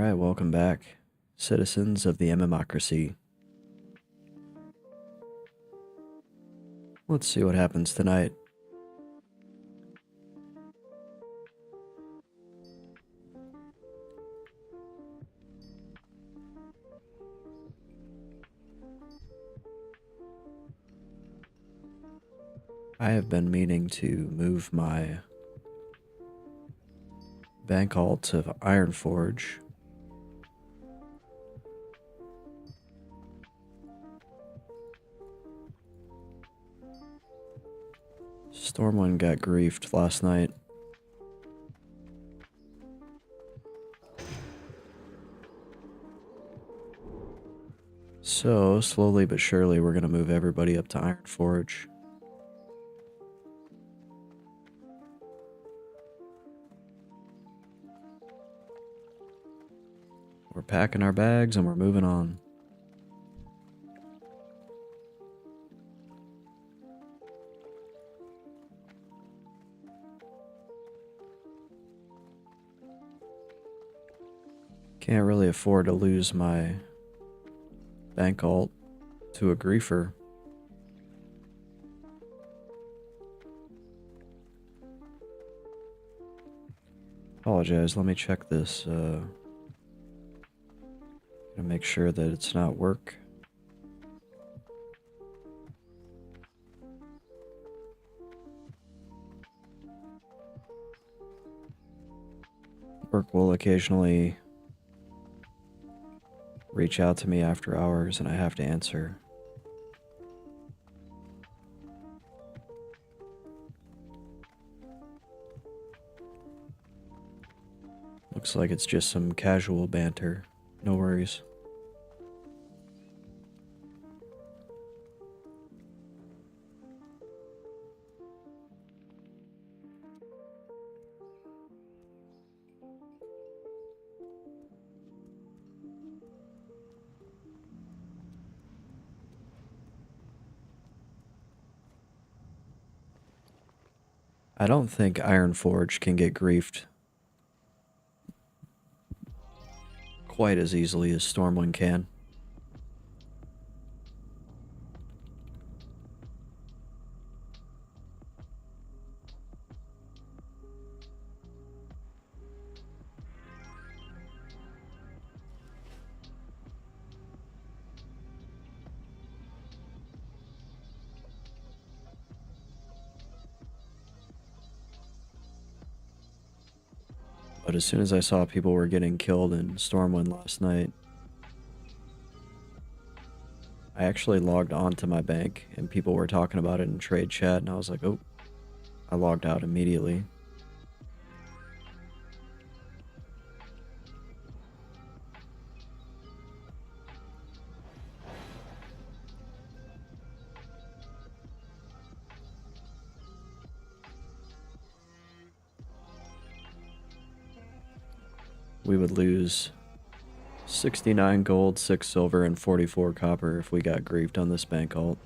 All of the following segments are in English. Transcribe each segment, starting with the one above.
Alright, welcome back, citizens of the MMORPG. Let's see what happens tonight. I have been meaning to move my bank alt to Ironforge. Stormwind got griefed last night. So, slowly but surely, we're going to move everybody up to Ironforge. We're packing our bags and we're moving on. Can't really afford to lose my bank alt to a griefer. Apologize, let me check this. To make sure that it's not work. Work will occasionally reach out to me after hours and I have to answer. Looks like it's just some casual banter. No worries. I don't think Ironforge can get griefed quite as easily as Stormwind can. But as soon as I saw people were getting killed in Stormwind last night, I actually logged on to my bank and people were talking about it in trade chat and I was like, oh, I logged out immediately. We would lose 69 gold, 6 silver, and 44 copper if we got griefed on this bank alt.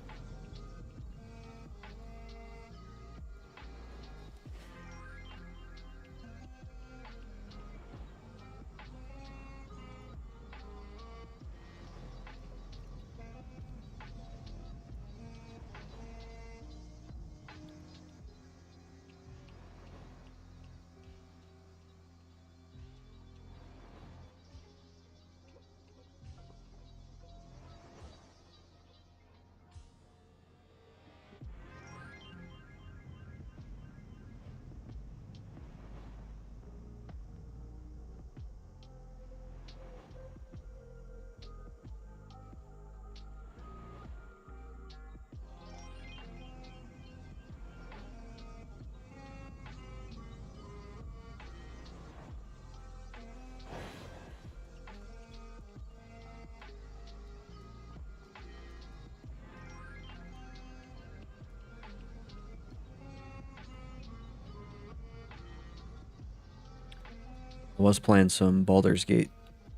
I was playing some Baldur's Gate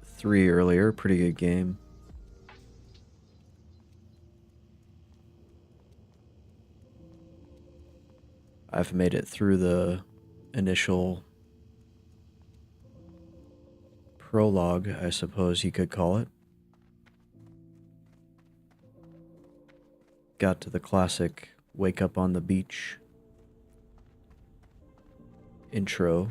3 earlier, pretty good game. I've made it through the initial prologue, I suppose you could call it. Got to the classic wake up on the beach intro.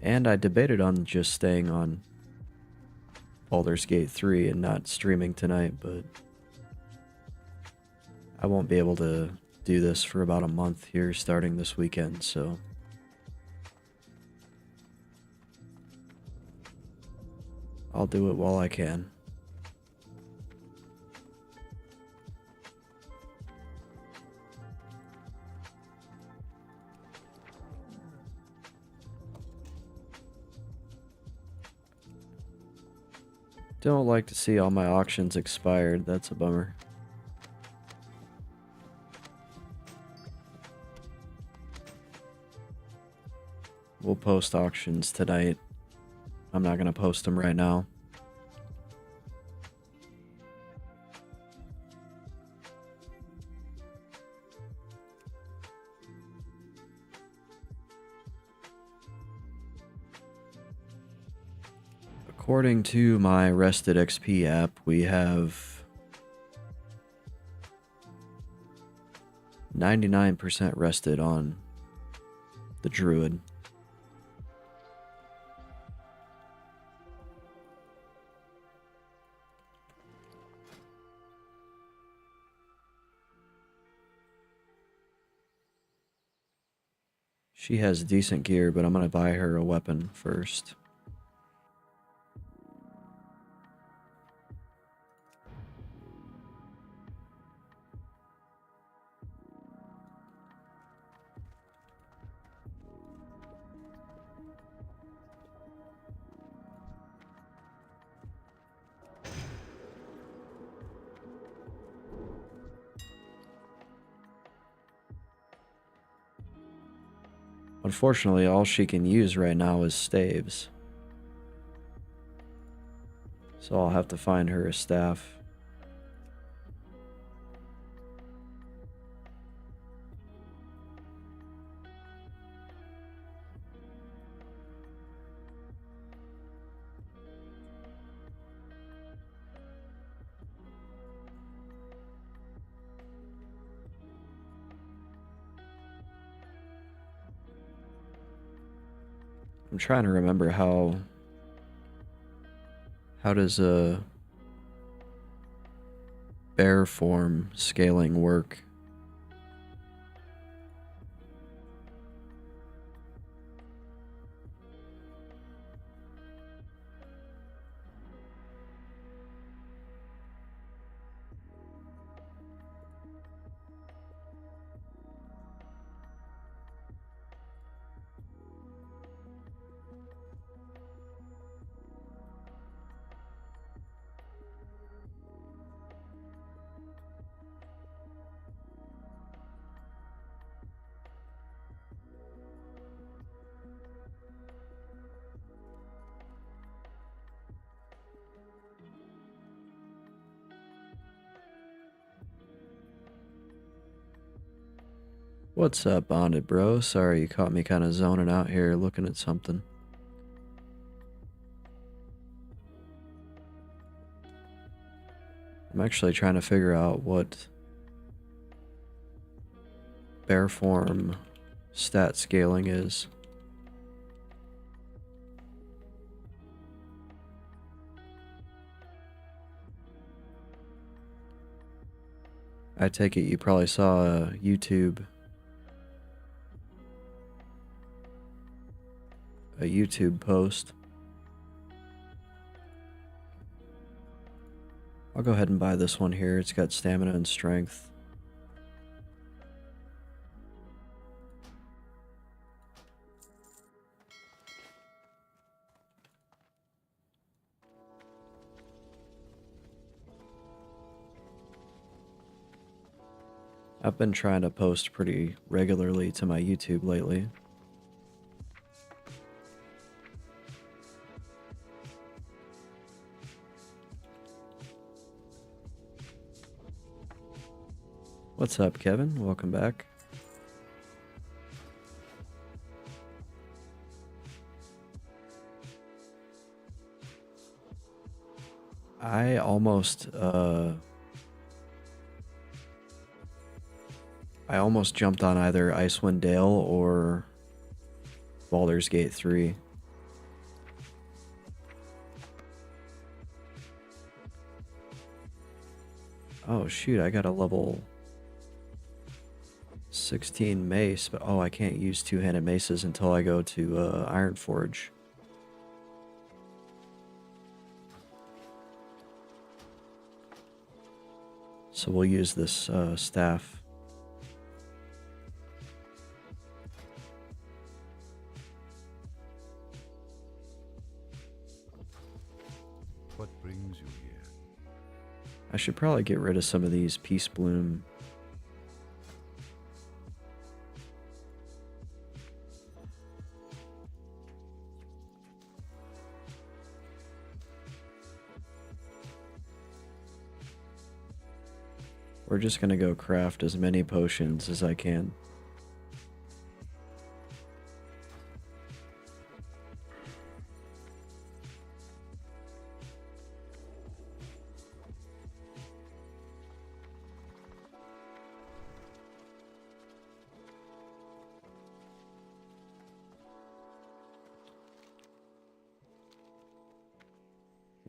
And I debated on just staying on Baldur's Gate 3 and not streaming tonight, but I won't be able to do this for about a month here starting this weekend, so I'll do it while I can. Don't like to see all my auctions expired, that's a bummer. We'll post auctions tonight. I'm not gonna post them right now. According to my Rested XP app, we have 99% rested on the Druid. She has decent gear, but I'm gonna buy her a weapon first. Unfortunately, all she can use right now is staves. So I'll have to find her a staff. I'm trying to remember how does a bear form scaling work? What's up, Bonded Bro? Sorry you caught me kind of zoning out here looking at something. I'm actually trying to figure out what bear form stat scaling is. I take it you probably saw a YouTube post. I'll go ahead and buy this one here. It's got stamina and strength. I've been trying to post pretty regularly to my YouTube lately. What's up, Kevin? Welcome back. I almost jumped on either Icewind Dale or Baldur's Gate 3. Oh shoot, I got a level 16 mace, but oh, I can't use two-handed maces until I go to Ironforge. So we'll use this staff. What brings you here? I should probably get rid of some of these Peace Bloom. We're just gonna go craft as many potions as I can.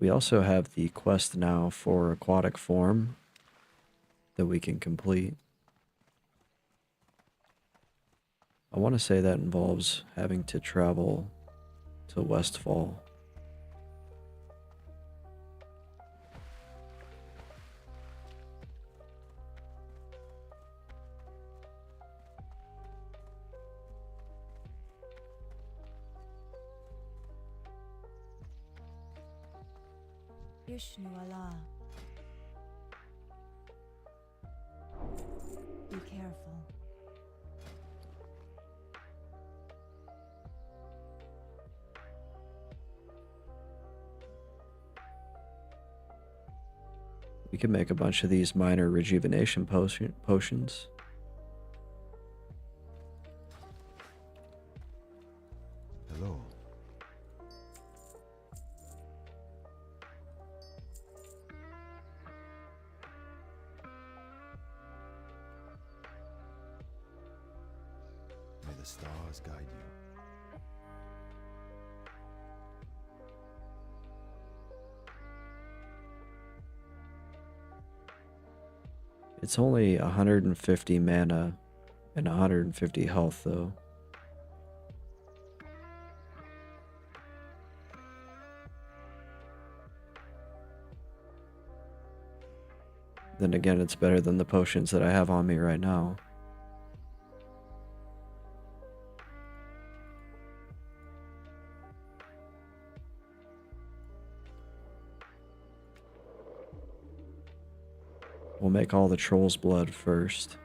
We also have the quest now for aquatic form that we can complete. I want to say that involves having to travel to Westfall. Yishnu Allah. Be careful. We can make a bunch of these minor rejuvenation potions. Hello. May the stars guide you. It's only 150 mana and 150 health though. Then again, it's better than the potions that I have on me right now. We'll make all the troll's blood first.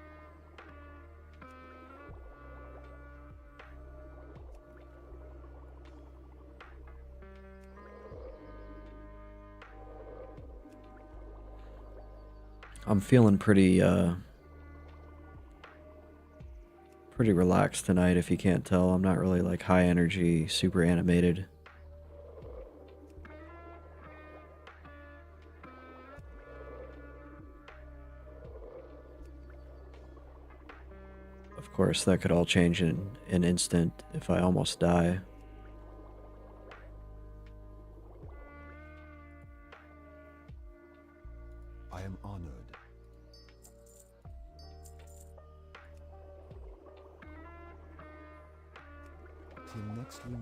I'm feeling pretty relaxed tonight, if you can't tell. I'm not really like high energy, super animated. Of course, that could all change in an instant if I almost die. I am honored. Till next we meet.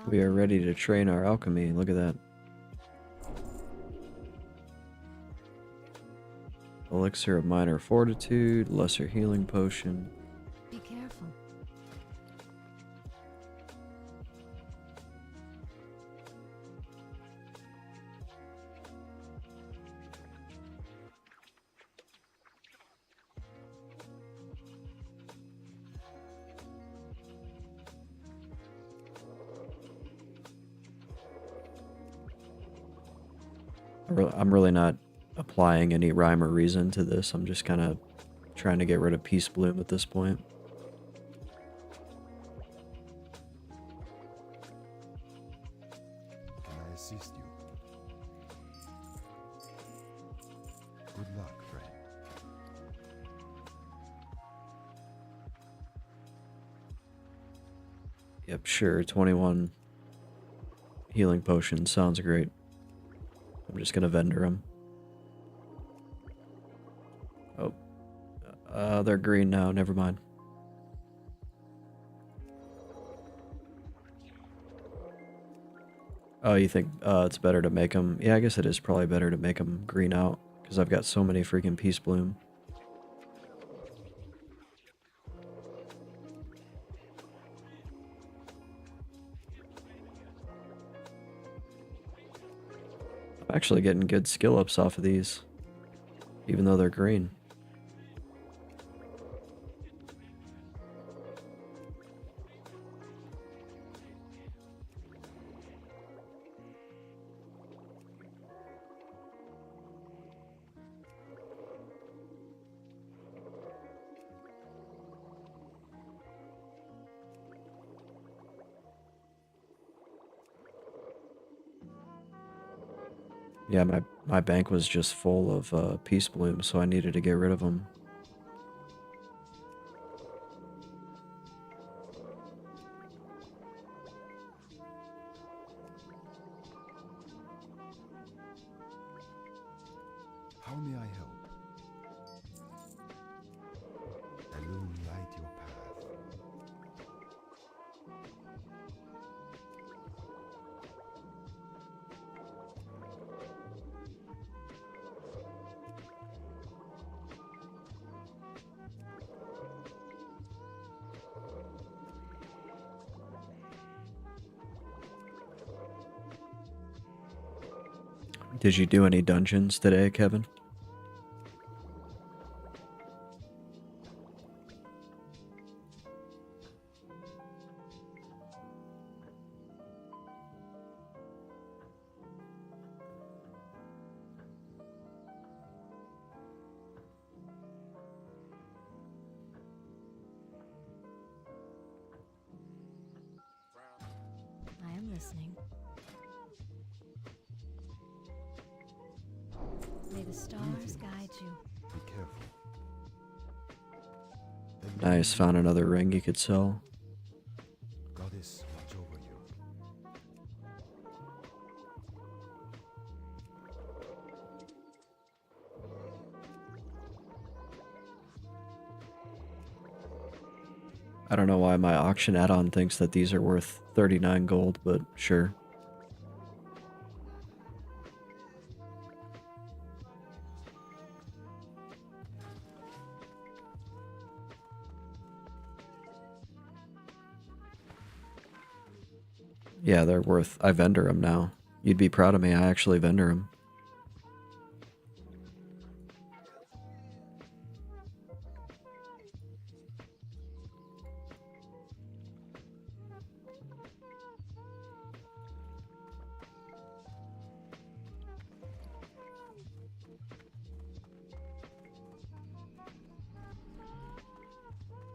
We are ready to train our alchemy. Look at that. Elixir of minor fortitude, lesser healing potion. Be careful. I'm really not applying any rhyme or reason to this. I'm just kind of trying to get rid of Peace Bloom at this point. Can I assist you? Good luck, friend. Yep, sure. 21 healing potions. Sounds great. I'm just going to vendor them. Oh. They're green now. Never mind. Oh, you think it's better to make them... Yeah, I guess it is probably better to make them green out. Because I've got so many freaking Peace Bloom. I'm actually getting good skill ups off of these. Even though they're green. Yeah, my bank was just full of Peace Bloom, so I needed to get rid of them. How may I help? Alone light your path. Did you do any dungeons today, Kevin? I am listening. May the stars guide you. Be careful. Nice, found another ring you could sell. Goddess, watch over you. I don't know why my auction add-on thinks that these are worth 39 gold, but sure. Yeah, they're worth... I vendor them now. You'd be proud of me, I actually vendor them.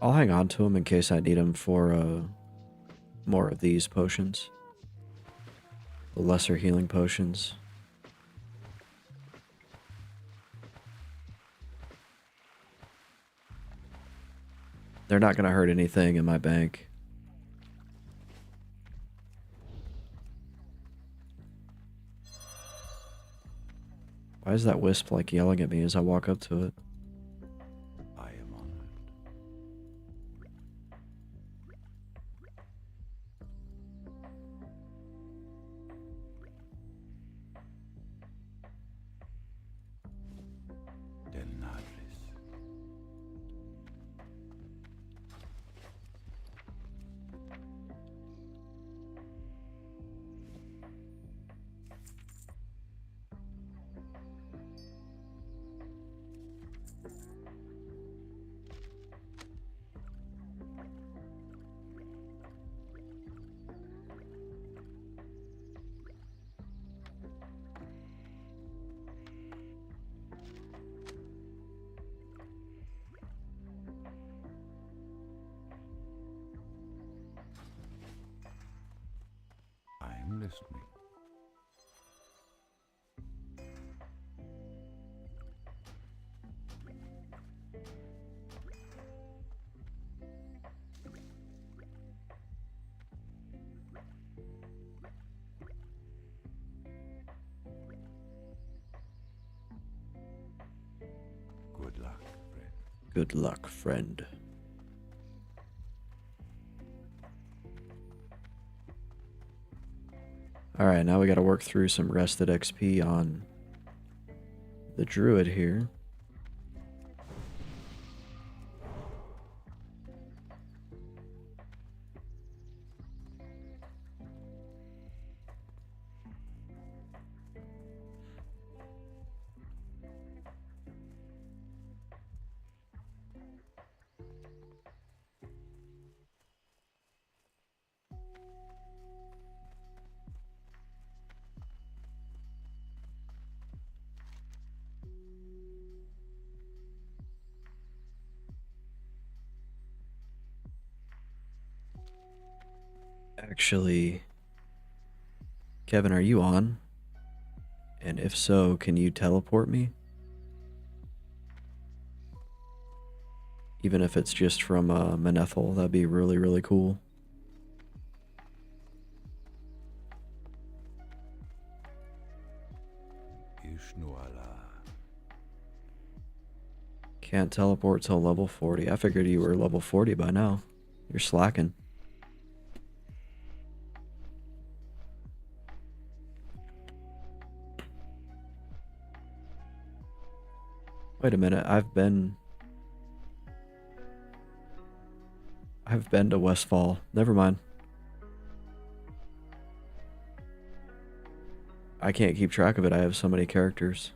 I'll hang on to them in case I need them for more of these potions. The lesser healing potions. They're not going to hurt anything in my bank. Why is that wisp like yelling at me as I walk up to it? I am honored. I'm listening. Good luck, friend. Good luck, friend. Alright, now we gotta work through some rested XP on the druid here. Actually, Kevin, are you on? And if so, can you teleport me? Even if it's just from Manethel, that'd be really, really cool. Ishnuala. Can't teleport till level 40. I figured you were level 40 by now. You're slacking. Wait a minute, I've been to Westfall. Never mind. I can't keep track of it. I have so many characters.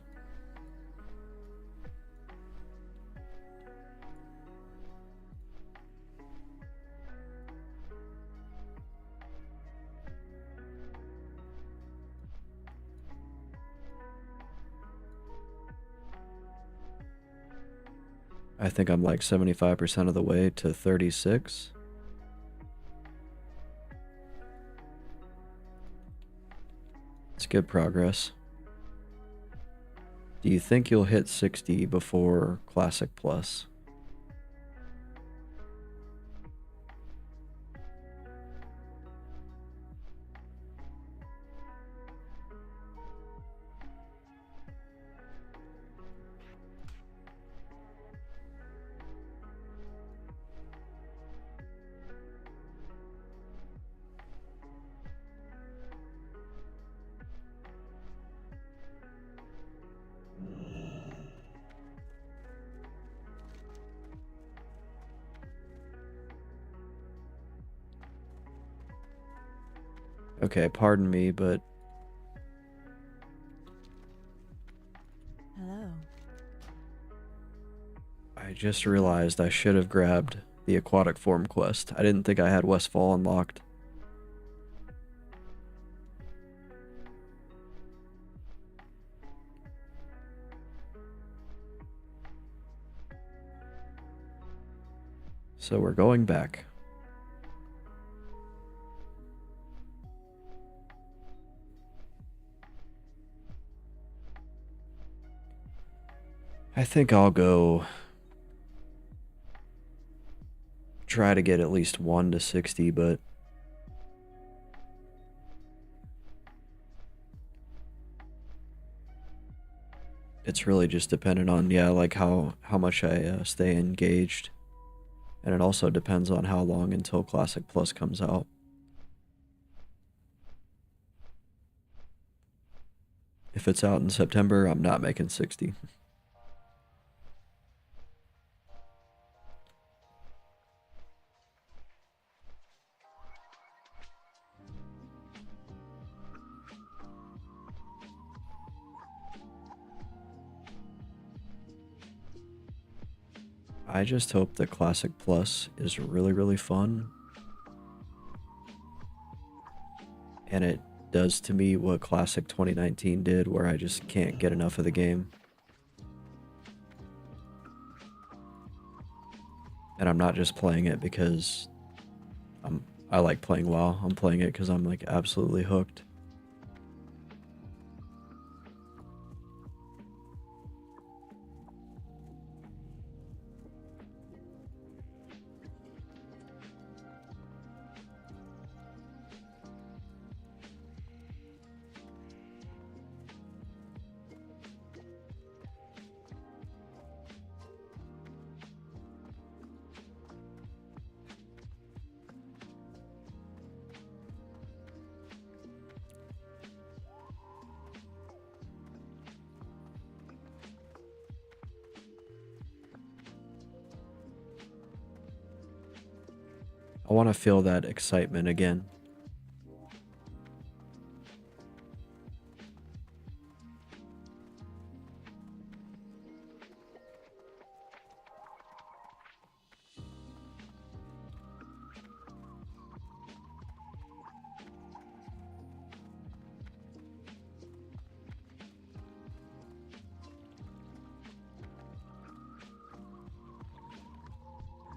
I think I'm like 75% of the way to 36. It's good progress. Do you think you'll hit 60 before Classic Plus? Okay, pardon me, but Hello. I just realized I should have grabbed the aquatic form quest. I didn't think I had Westfall unlocked. So we're going back. I think I'll go try to get at least 1 to 60, but it's really just dependent on, yeah, like how much I stay engaged. And it also depends on how long until Classic Plus comes out. If it's out in September, I'm not making 60. I just hope that Classic Plus is really, really fun. And it does to me what Classic 2019 did, where I just can't get enough of the game. And I'm not just playing it because I'm I like playing WoW. I'm playing it because I'm like absolutely hooked. I want to feel that excitement again.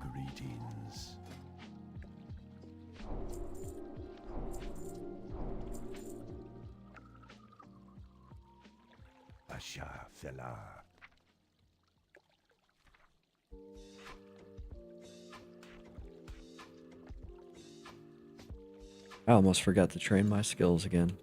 Greetings. Asha Fela. I almost forgot to train my skills again.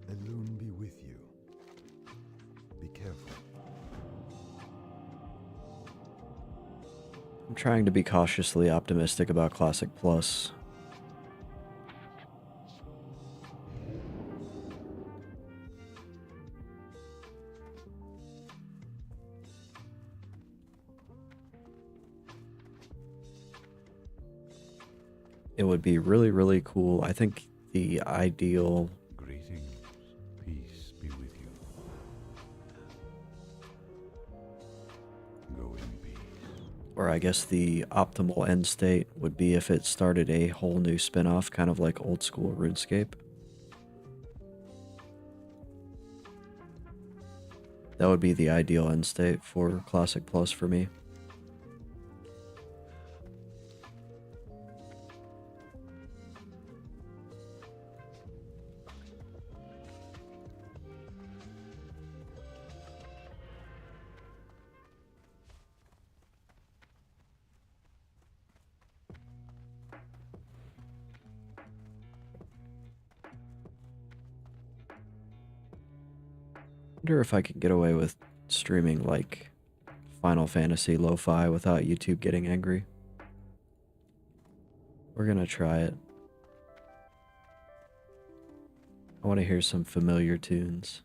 The loon be with you. Be careful. I'm trying to be cautiously optimistic about Classic Plus. It would be really, really cool. I think the ideal, Greetings. Peace be with you. Go in peace. or I guess the optimal end state, would be if it started a whole new spin-off, kind of like old school RuneScape. That would be the ideal end state for Classic Plus for me. Wonder if I could get away with streaming like Final Fantasy lo-fi without YouTube getting angry. We're gonna try it. I want to hear some familiar tunes.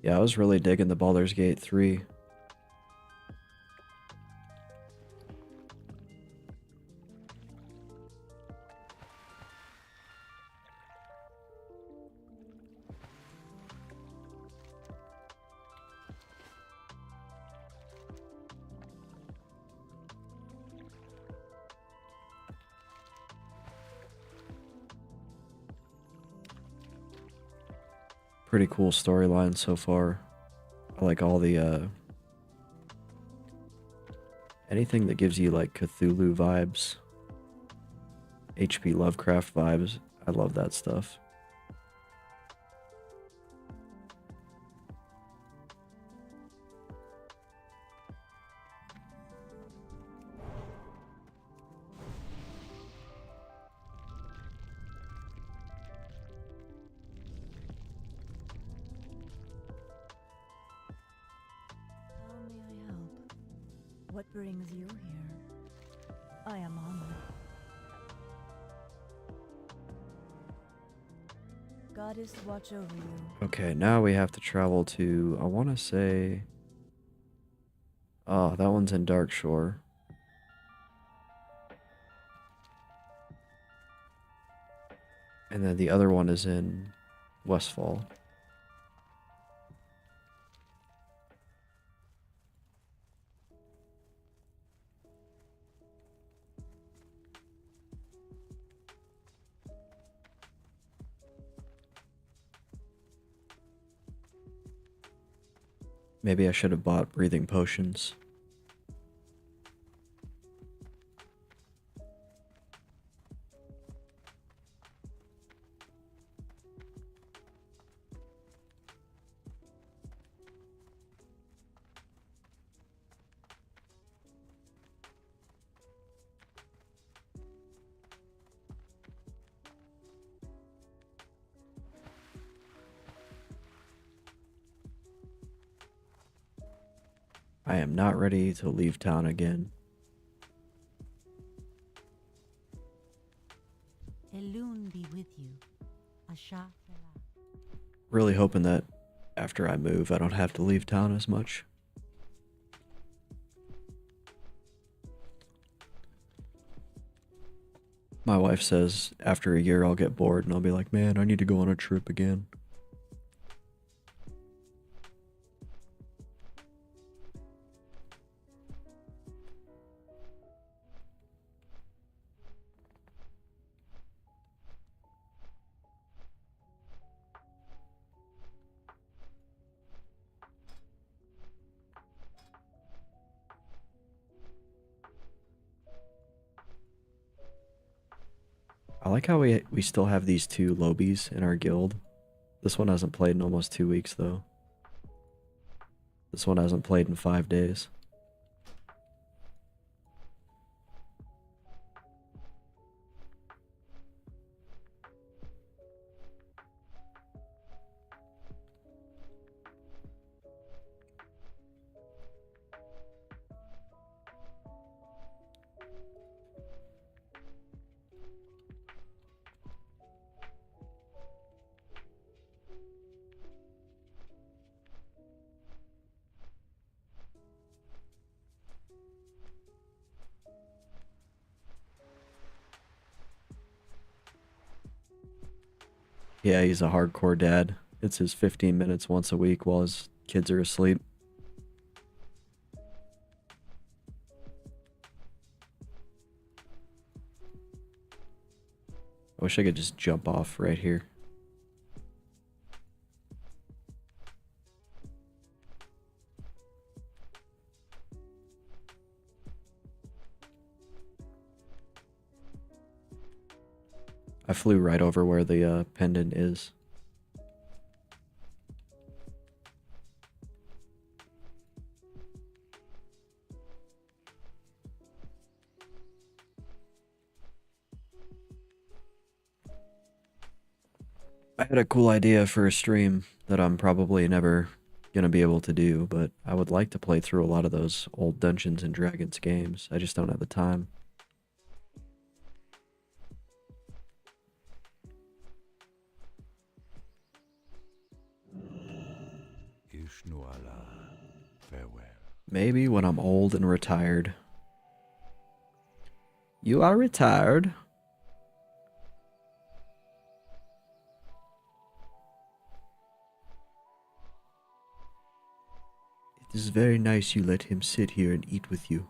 Yeah, I was really digging the Baldur's Gate 3. Pretty cool storyline so far. I like all the anything that gives you like Cthulhu vibes, HP Lovecraft vibes. I love that stuff. What brings you here? I am honored. Goddess, watch over you. Okay, now we have to travel to, I want to say... Oh, that one's in Darkshore. And then the other one is in Westfall. Maybe I should have bought breathing potions. I am not ready to leave town again. Elune be with you. Asha Fela. Really hoping that after I move, I don't have to leave town as much. My wife says after a year I'll get bored and I'll be like, man, I need to go on a trip again. I like how we still have these two lobies in our guild. This one hasn't played in almost 2 weeks though. This one hasn't played in 5 days. Yeah, he's a hardcore dad. It's his 15 minutes once a week while his kids are asleep. I wish I could just jump off right here. I flew right over where the pendant is. I had a cool idea for a stream that I'm probably never gonna be able to do, but I would like to play through a lot of those old Dungeons and Dragons games. I just don't have the time. Ishnuala, farewell. Maybe when I'm old and retired. You are retired? It is very nice you let him sit here and eat with you.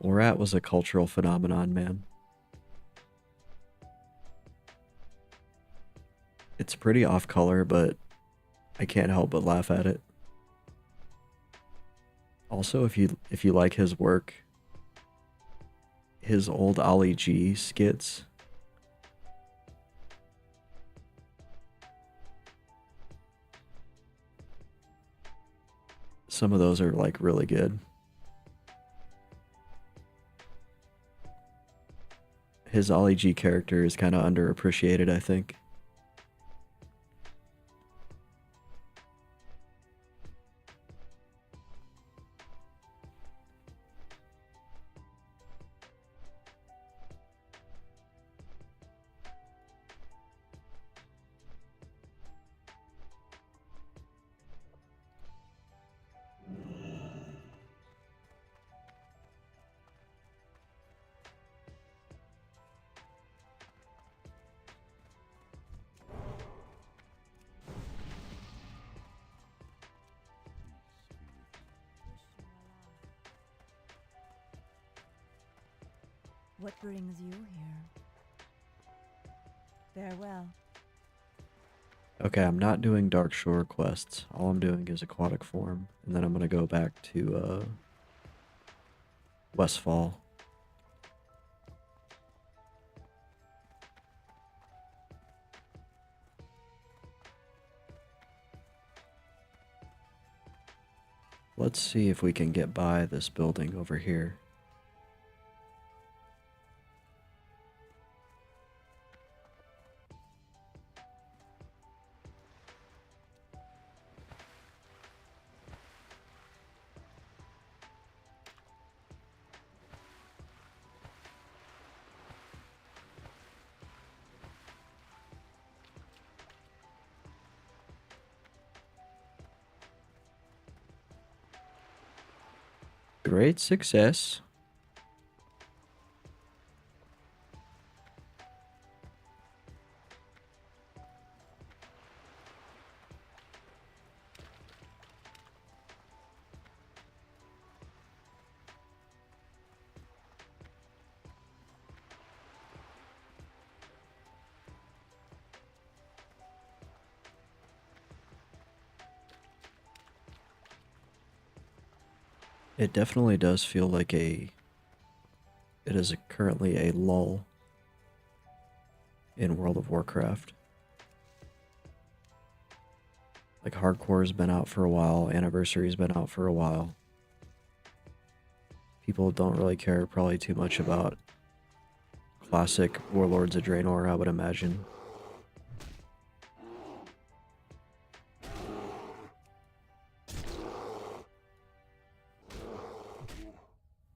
Borat was a cultural phenomenon, man. It's pretty off color, but I can't help but laugh at it. Also, if you like his work, his old Ollie G skits, some of those are like really good. his Ollie G character is kind of underappreciated, I think. What brings you here? Farewell. Okay, I'm not doing Dark Shore quests. All I'm doing is Aquatic Form, and then I'm gonna go back to Westfall. Let's see if we can get by this building over here. Great success. It definitely does feel like it is currently a lull in World of Warcraft. Like Hardcore's been out for a while, Anniversary's been out for a while. People don't really care probably too much about classic Warlords of Draenor, I would imagine.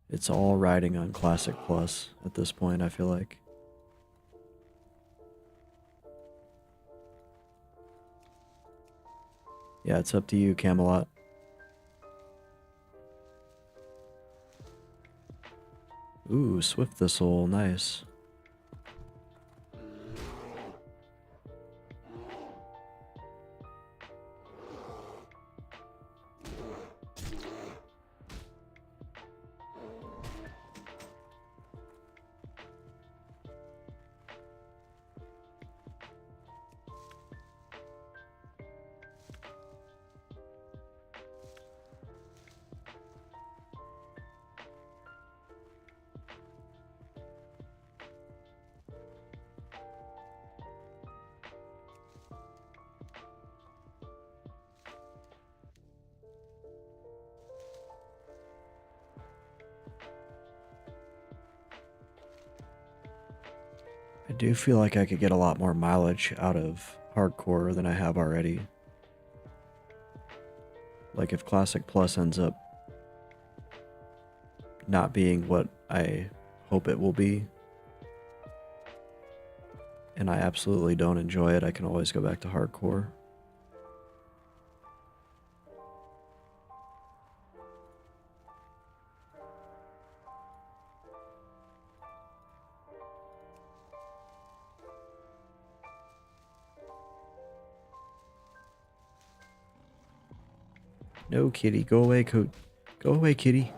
It's all riding on Classic Plus at this point, I feel like. Yeah, it's up to you, Camelot. Ooh, Swift Thistle, nice. I do feel like I could get a lot more mileage out of Hardcore than I have already. Like if Classic Plus ends up not being what I hope it will be, and I absolutely don't enjoy it, I can always go back to Hardcore. No, kitty. Go away, Go away, kitty.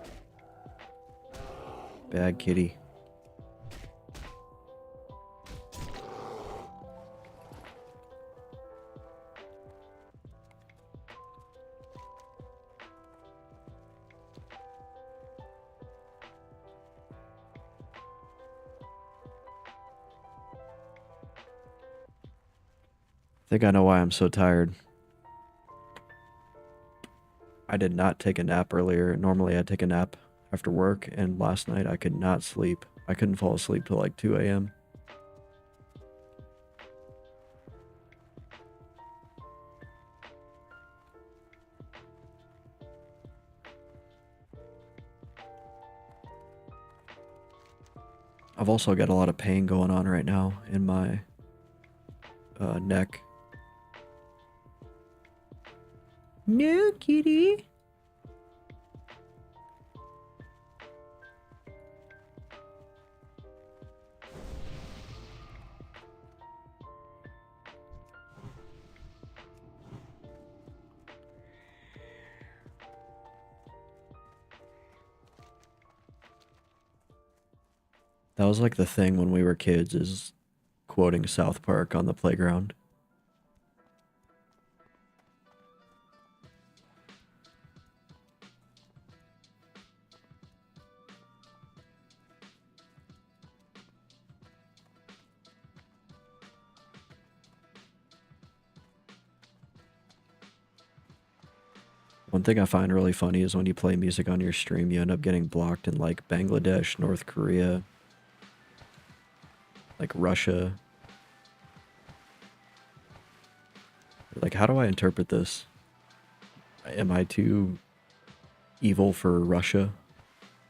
Bad kitty. I think I know why I'm so tired. I did not take a nap earlier. Normally I take a nap after work, and last night I could not sleep I couldn't fall asleep till like 2 a.m. I've also got a lot of pain going on right now in my neck. No, kitty. That was like the thing when we were kids, is quoting South Park on the playground. One thing I find really funny is when you play music on your stream, you end up getting blocked in like Bangladesh, North Korea, like Russia. Like, how do I interpret this? Am I too evil for Russia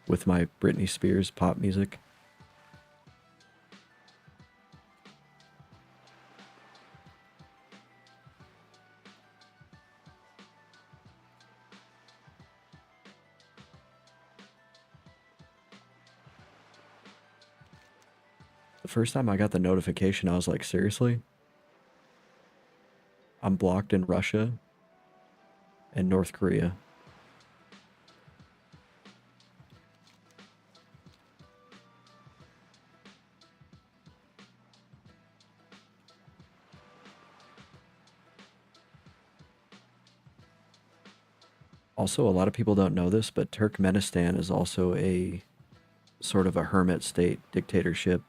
with my Britney Spears pop music? The first time I got the notification, I was like, seriously? I'm blocked in Russia and North Korea. Also, a lot of people don't know this, but Turkmenistan is also a sort of a hermit state dictatorship.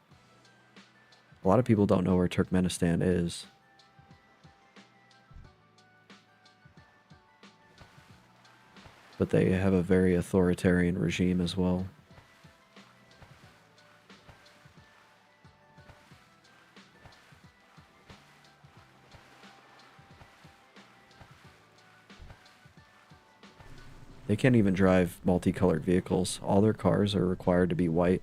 A lot of people don't know where Turkmenistan is. But they have a very authoritarian regime as well. They can't even drive multicolored vehicles. All their cars are required to be white.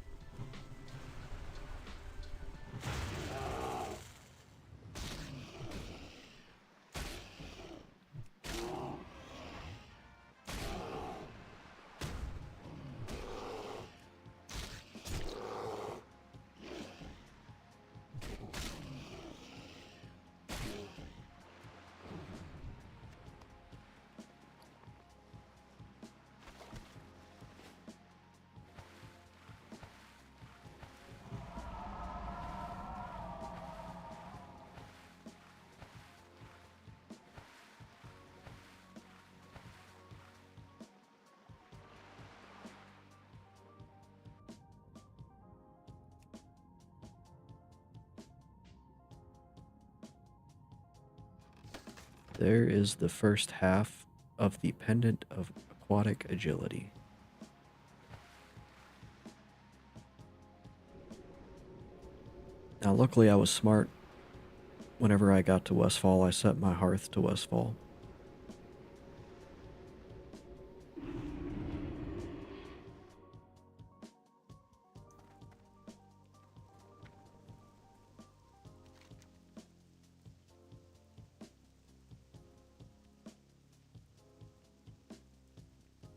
There is the first half of the Pendant of Aquatic Agility. Now, luckily I was smart. Whenever I got to Westfall, I set my hearth to Westfall.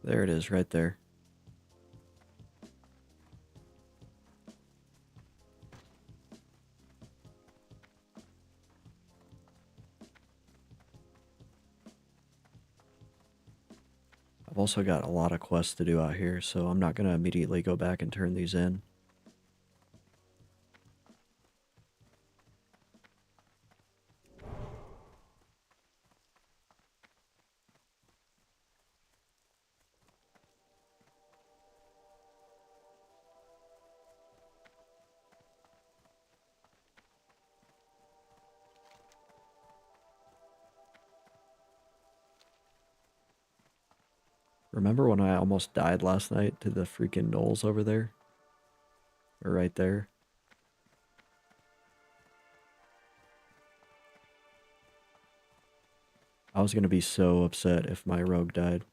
There it is, right there. I've also got a lot of quests to do out here, so I'm not going to immediately go back and turn these in. Remember when I almost died last night to the freaking gnolls over there? are right there. I was gonna be so upset if my rogue died.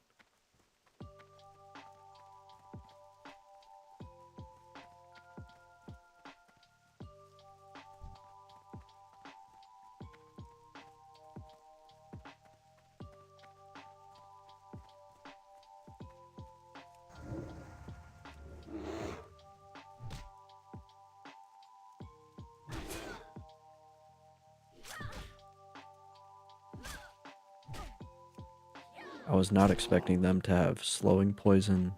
I was not expecting them to have slowing poison.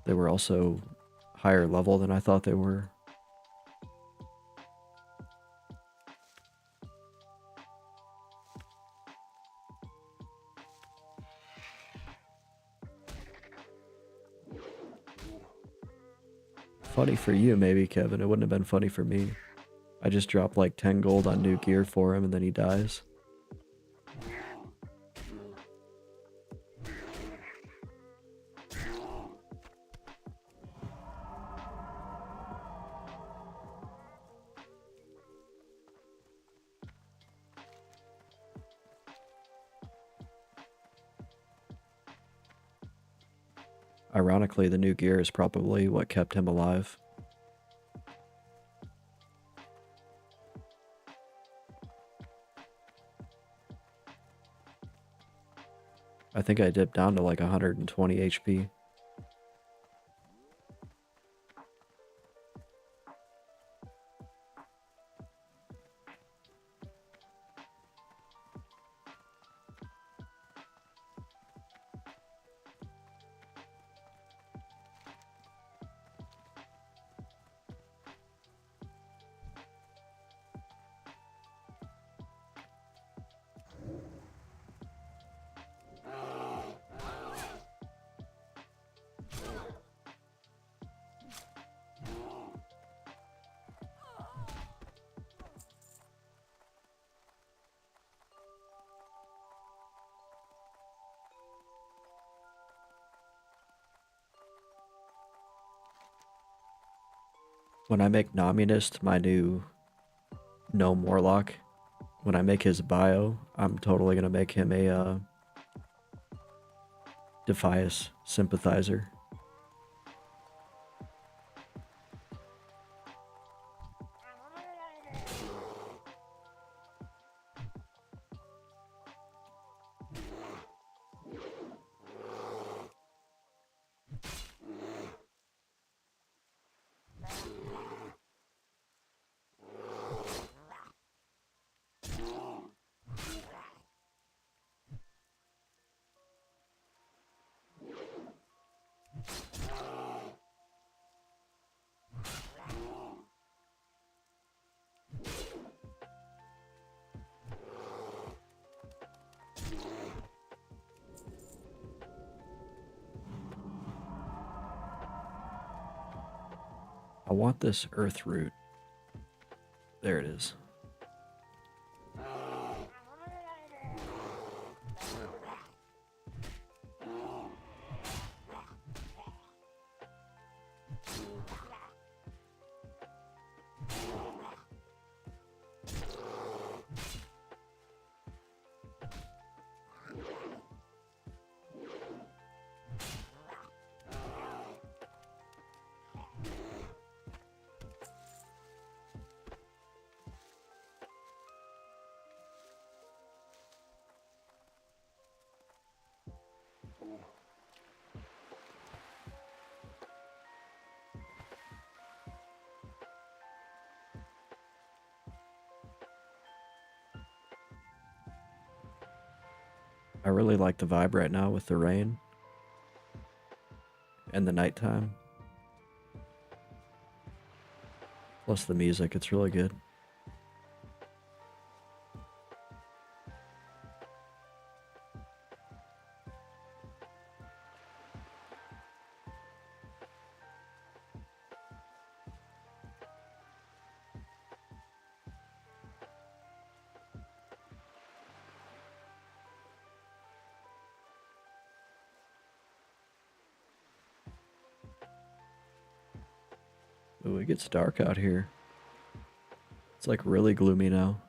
They were also higher level than I thought they were. Funny for you, maybe, Kevin. It wouldn't have been funny for me. I just dropped like 10 gold on new gear for him and then he dies. Ironically, the new gear is probably what kept him alive. I think I dipped down to like 120 HP. When I make Nominist my new Gnome Warlock, when I make his bio, I'm totally gonna make him a Defias sympathizer. I want this earth root. There it is. I really like the vibe right now with the rain and the nighttime. Plus the music, it's really good. Ooh, it gets dark out here. It's like really gloomy now.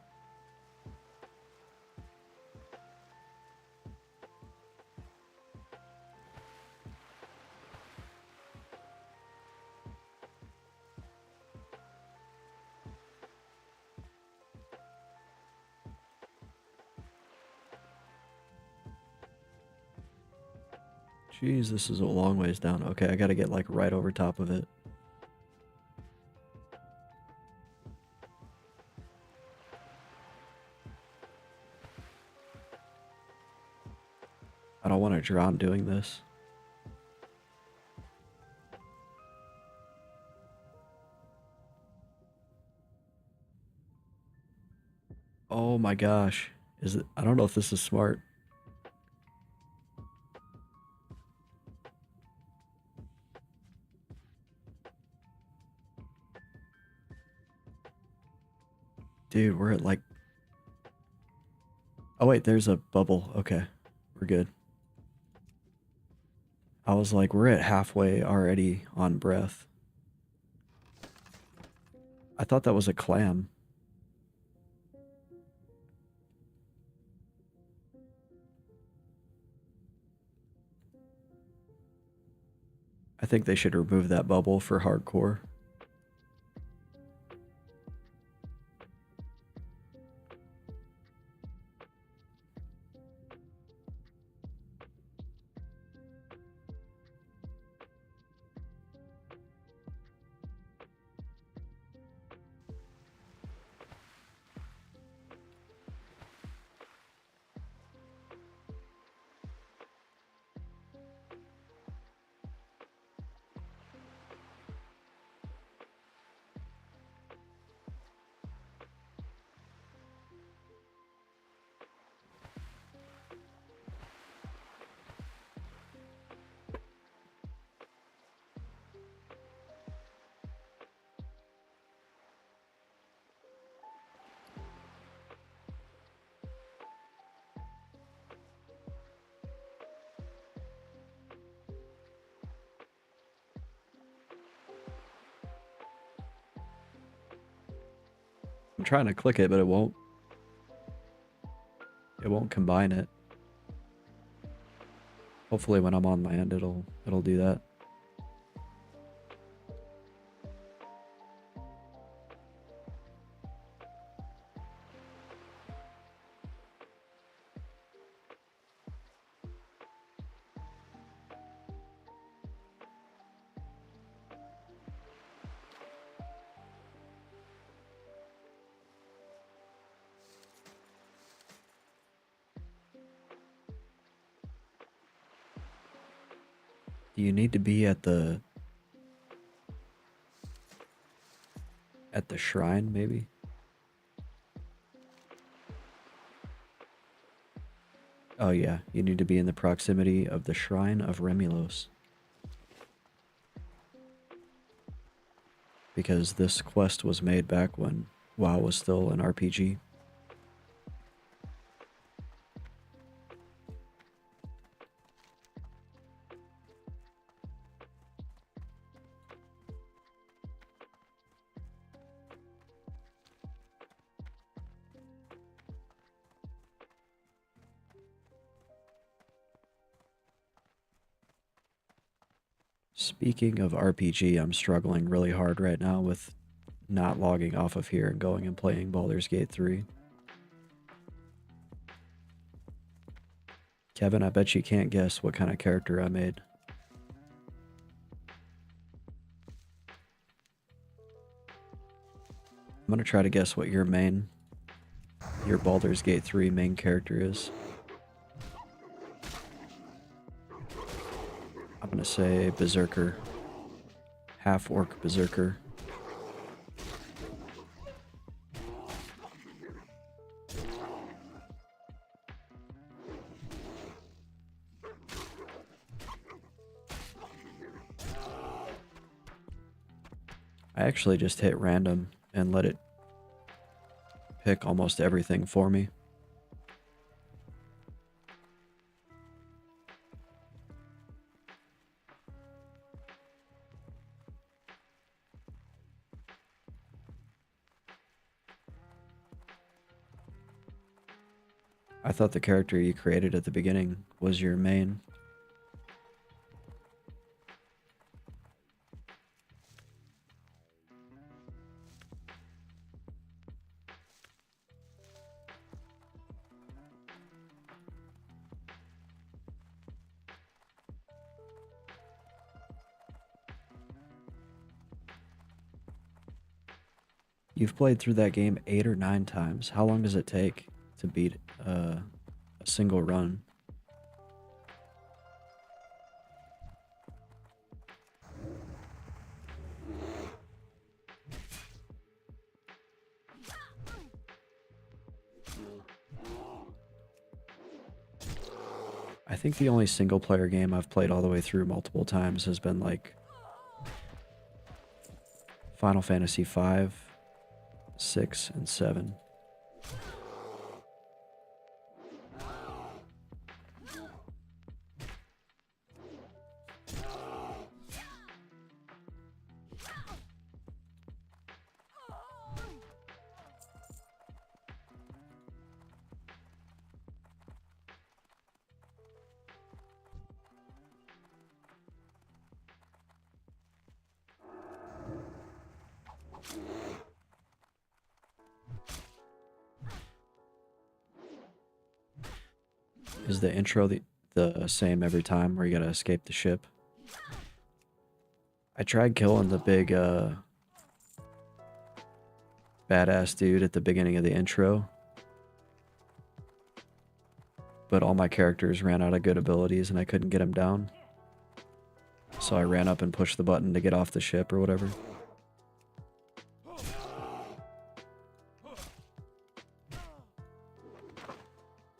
Jeez, this is a long ways down. Okay, I gotta get like right over top of it. I don't want to drown doing this. Oh my gosh. Is it? I don't know if this is smart. Dude, we're at like... Oh wait, there's a bubble. Okay, we're good. I was like, we're at halfway already on breath. I thought that was a clam. I think they should remove that bubble for hardcore. I'm trying to click it, but it won't. It won't combine it. Hopefully when I'm on land, it'll do that. Do you need to be at the shrine, maybe? Oh yeah, you need to be in the proximity of the Shrine of Remulos. Because this quest was made back when WoW was still an RPG. Speaking of RPG, I'm struggling really hard right now with not logging off of here and going and playing Baldur's Gate 3. Kevin, I bet you can't guess what kind of character I made. I'm gonna try to guess what your Baldur's Gate 3 main character is. I'm gonna say Berserker. Half-orc Berserker. I actually just hit random and let it pick almost everything for me. I thought the character you created at the beginning was your main. You've played through that game 8 or 9 times. How long does it take to beat a single run? I think the only single player game I've played all the way through multiple times has been like Final Fantasy 5, 6, and 7. Is the intro the same every time where you gotta escape the ship? I tried killing the big badass dude at the beginning of the intro, but all my characters ran out of good abilities and I couldn't get him down. So I ran up and pushed the button to get off the ship or whatever.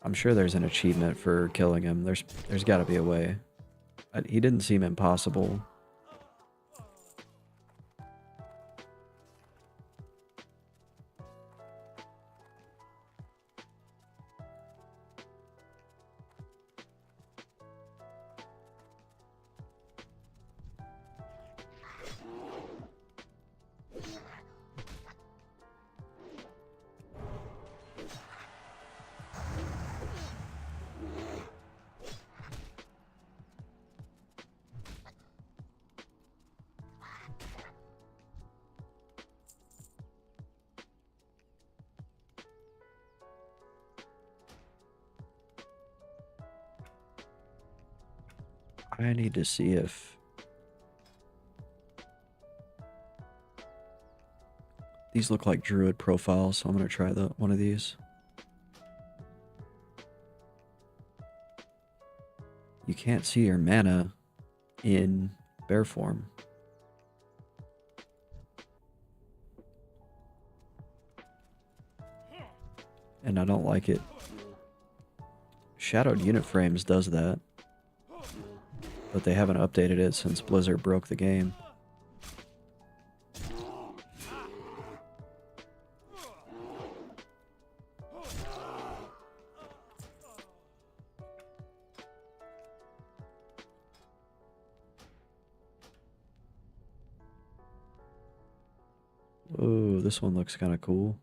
I'm sure there's an achievement for killing him. There's got to be a way. He didn't seem impossible. I need to see if these look like druid profiles, so I'm gonna try one of these. You can't see your mana in bear form. And I don't like it. Shadowed Unit Frames does that, but they haven't updated it since Blizzard broke the game. Oh, this one looks kind of cool.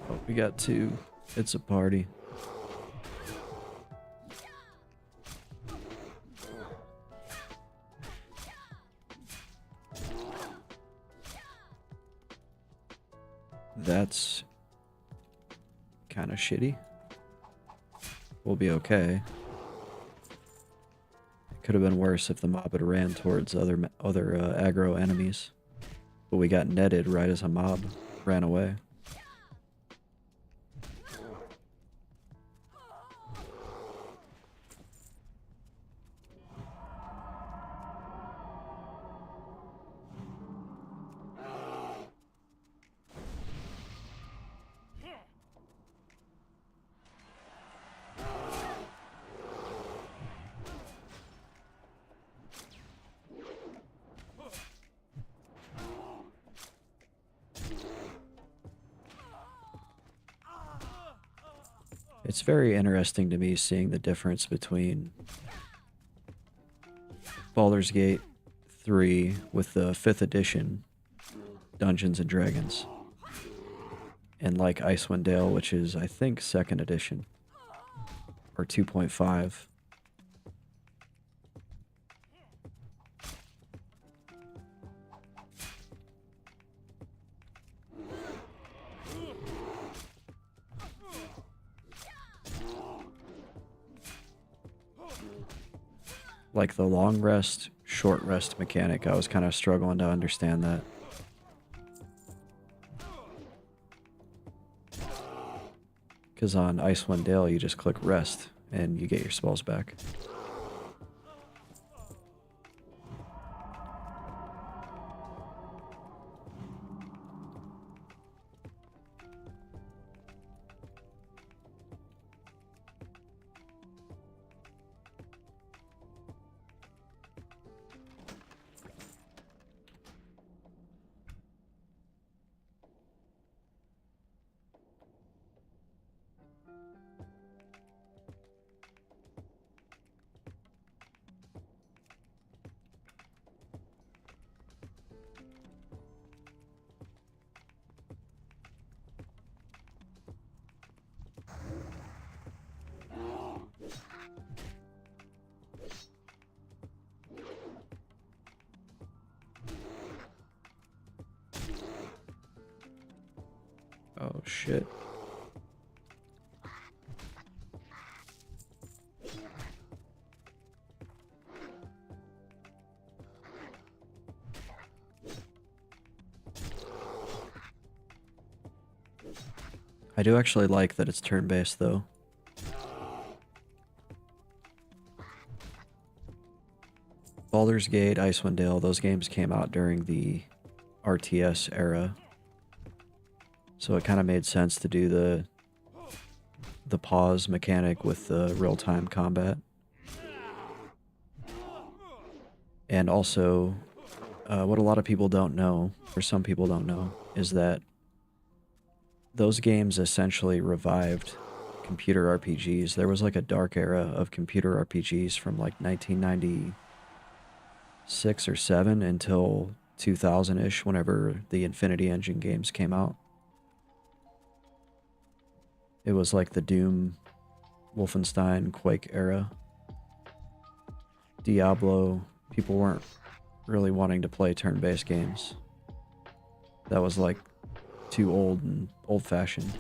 Oh, we got two. It's a party. That's kind of shitty. We'll be okay. It could have been worse if the mob had ran towards other aggro enemies. But we got netted right as a mob ran away. It's very interesting to me seeing the difference between Baldur's Gate 3 with the 5th edition Dungeons and Dragons and like Icewind Dale, which is I think 2nd edition or 2.5. Like the long rest, short rest mechanic, I was kind of struggling to understand that. Because on Icewind Dale, you just click rest and you get your spells back. Oh shit. I do actually like that it's turn-based though. Baldur's Gate, Icewind Dale, those games came out during the RTS era. So it kind of made sense to do the pause mechanic with the real-time combat. And also, what a lot of people don't know, or some people don't know, is that those games essentially revived computer RPGs. There was like a dark era of computer RPGs from like 1996 or 7 until 2000-ish, whenever the Infinity Engine games came out. It was like the Doom, Wolfenstein, Quake era. Diablo, people weren't really wanting to play turn-based games. That was like too old and old-fashioned.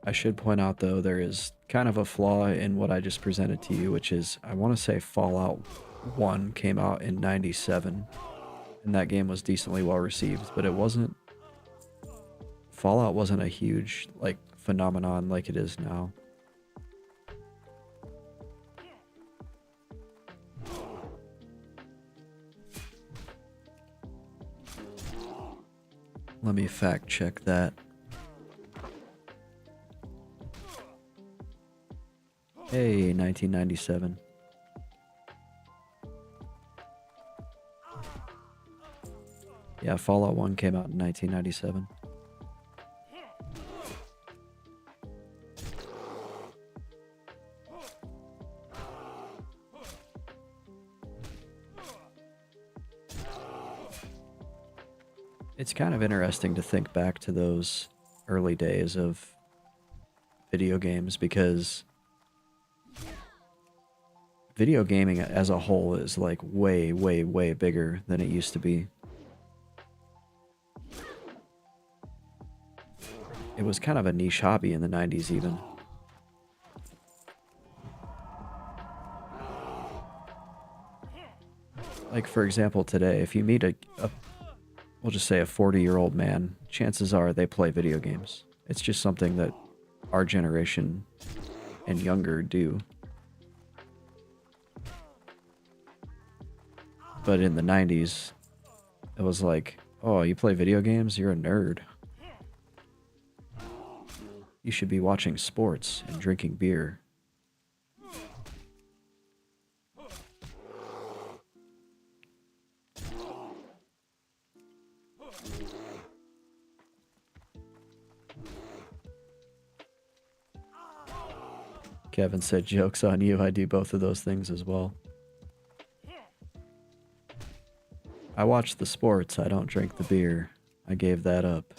I should point out, though, there is kind of a flaw in what I just presented to you, which is, I want to say Fallout 1 came out in 97, and that game was decently well received, but it wasn't... Fallout wasn't a huge, like, phenomenon like it is now. Let me fact check that. Hey, 1997. Yeah, Fallout 1 came out in 1997. It's kind of interesting to think back to those early days of video games, because video gaming as a whole is like way, way, way bigger than it used to be. It was kind of a niche hobby in the 90s even. Like, for example, today, if you meet we'll just say a 40-year-old man, chances are they play video games. It's just something that our generation and younger do. But in the 90s, it was like, oh, you play video games? You're a nerd. You should be watching sports and drinking beer. Kevin said, joke's on you, I do both of those things as well. I watch the sports, I don't drink the beer. I gave that up.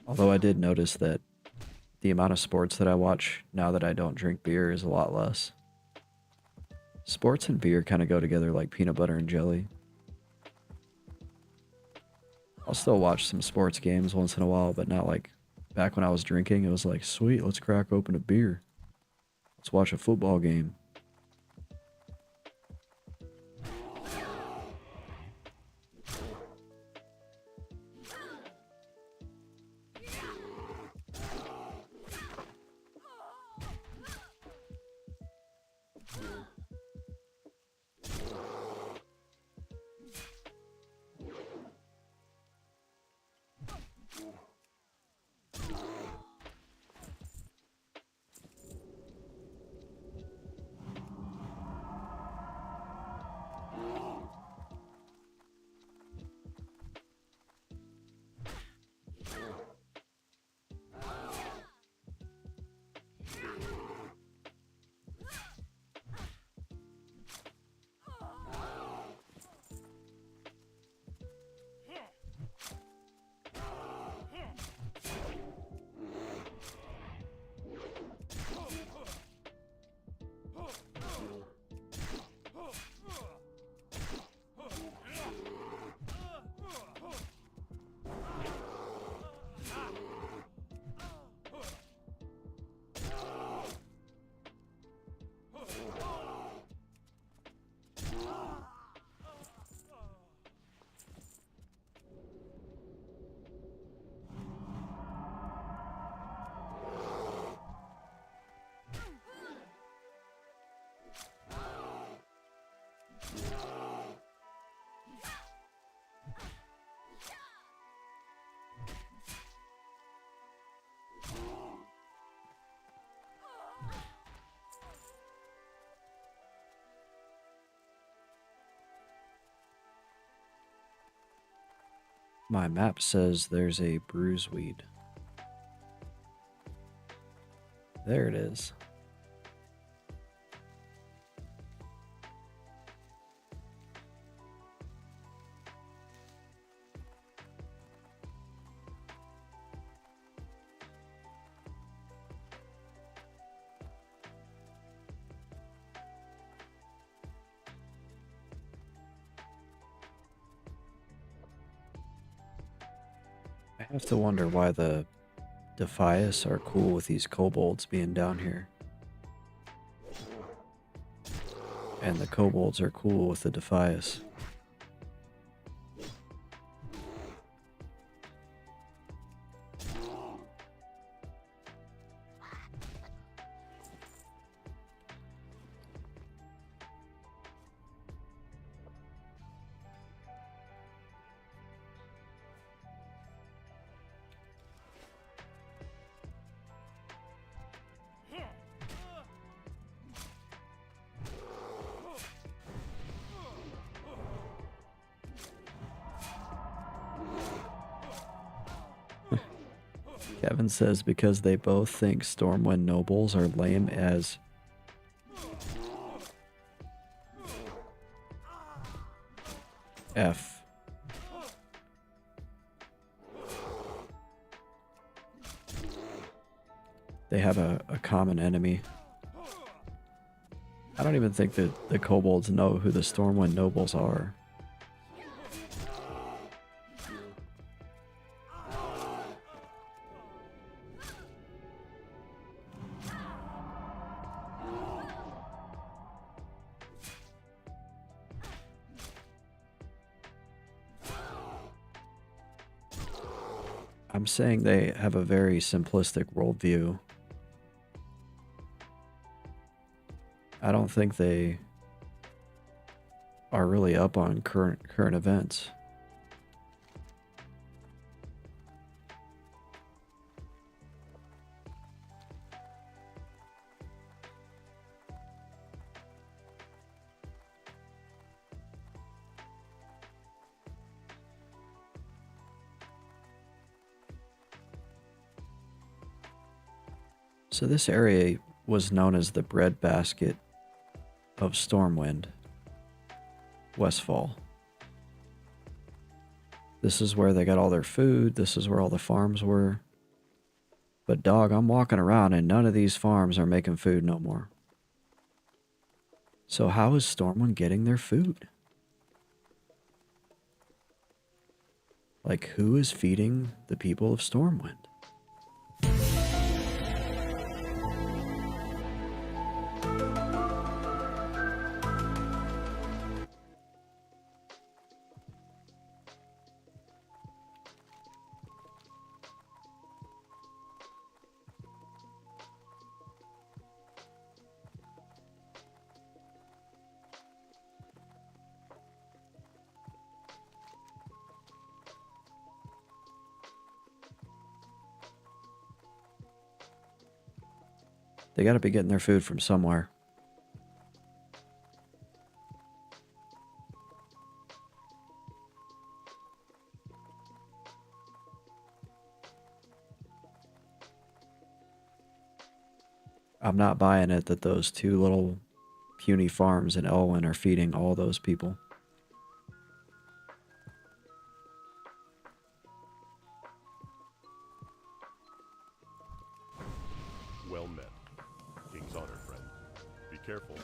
Although I did notice that the amount of sports that I watch now that I don't drink beer is a lot less. Sports and beer kind of go together like peanut butter and jelly. I'll still watch some sports games once in a while, but not like back when I was drinking. It was like, sweet, let's crack open a beer. Let's watch a football game. My map says there's a bruiseweed. There it is. I have to wonder why the Defias are cool with these kobolds being down here. And the kobolds are cool with the Defias. Kevin says because they both think Stormwind nobles are lame as F. They have a common enemy. I don't even think that the kobolds know who the Stormwind nobles are. I'm saying they have a very simplistic worldview. I don't think they are really up on current events. So this area was known as the breadbasket of Stormwind, Westfall. This is where they got all their food. This is where all the farms were. But dog, I'm walking around and none of these farms are making food no more. So how is Stormwind getting their food? Like, who is feeding the people of Stormwind? They gotta be getting their food from somewhere. I'm not buying it that those two little puny farms in Elwyn are feeding all those people. Well met. King's honor, friend. Be careful.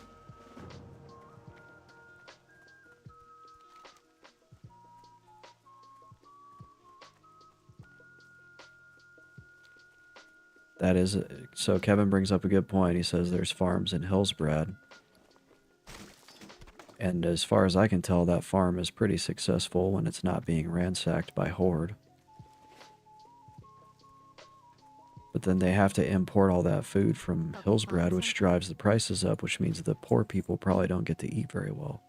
That is, so Kevin brings up a good point. He says there's farms in Hillsbrad. And as far as I can tell, that farm is pretty successful when it's not being ransacked by Horde. But then they have to import all that food from Hillsbrad, which drives the prices up, which means the poor people probably don't get to eat very well.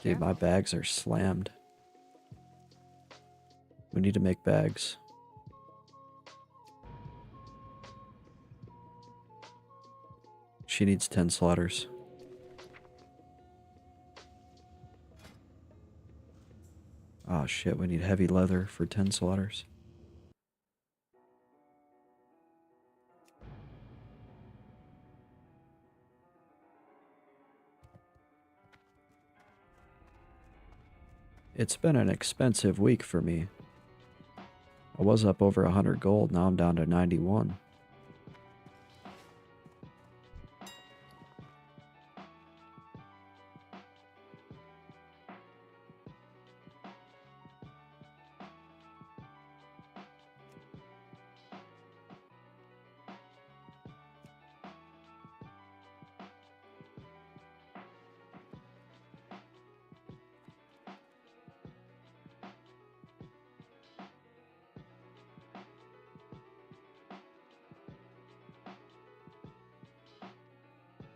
Dude, my bags are slammed. We need to make bags. She needs 10 slaughters. Oh shit, we need heavy leather for 10 slaughters. It's been an expensive week for me. I was up over 100 gold, now I'm down to 91.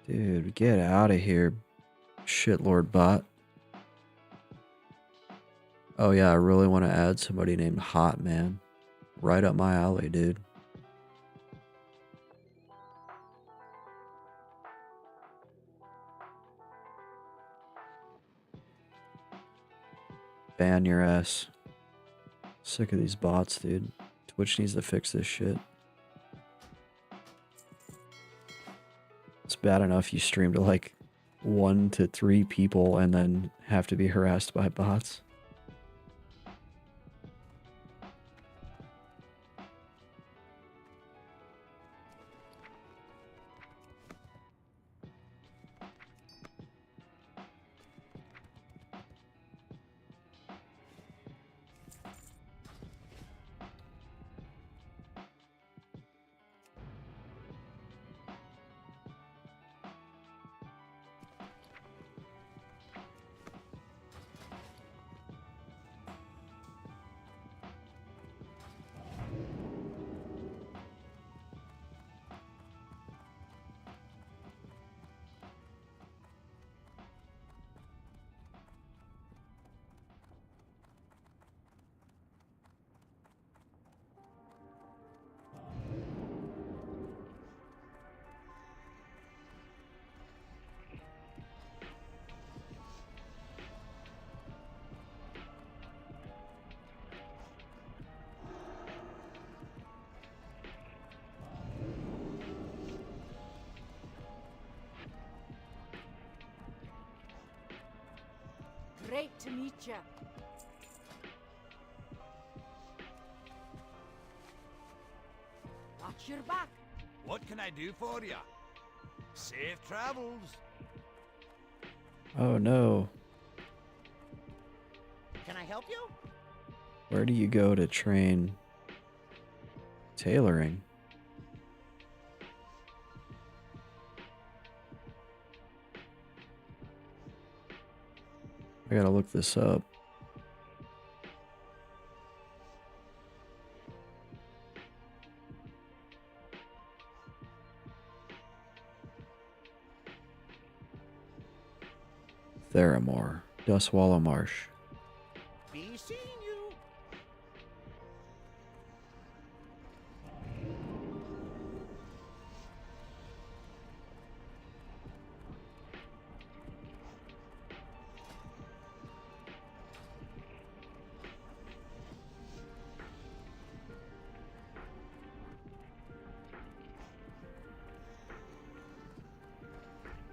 Dude, get out of here, shitlord bot. Oh yeah, I really want to add somebody named Hot Man. Right up my alley, dude. Ban your ass. Sick of these bots, dude. Twitch needs to fix this shit. It's bad enough you stream to like 1 to 3 people and then have to be harassed by bots. Great to meet you. Watch your back. What can I do for you? Safe travels. Oh no. Can I help you? Where do you go to train tailoring? I gotta look this up. Theramore, Dustwallow Marsh. Be seeing you.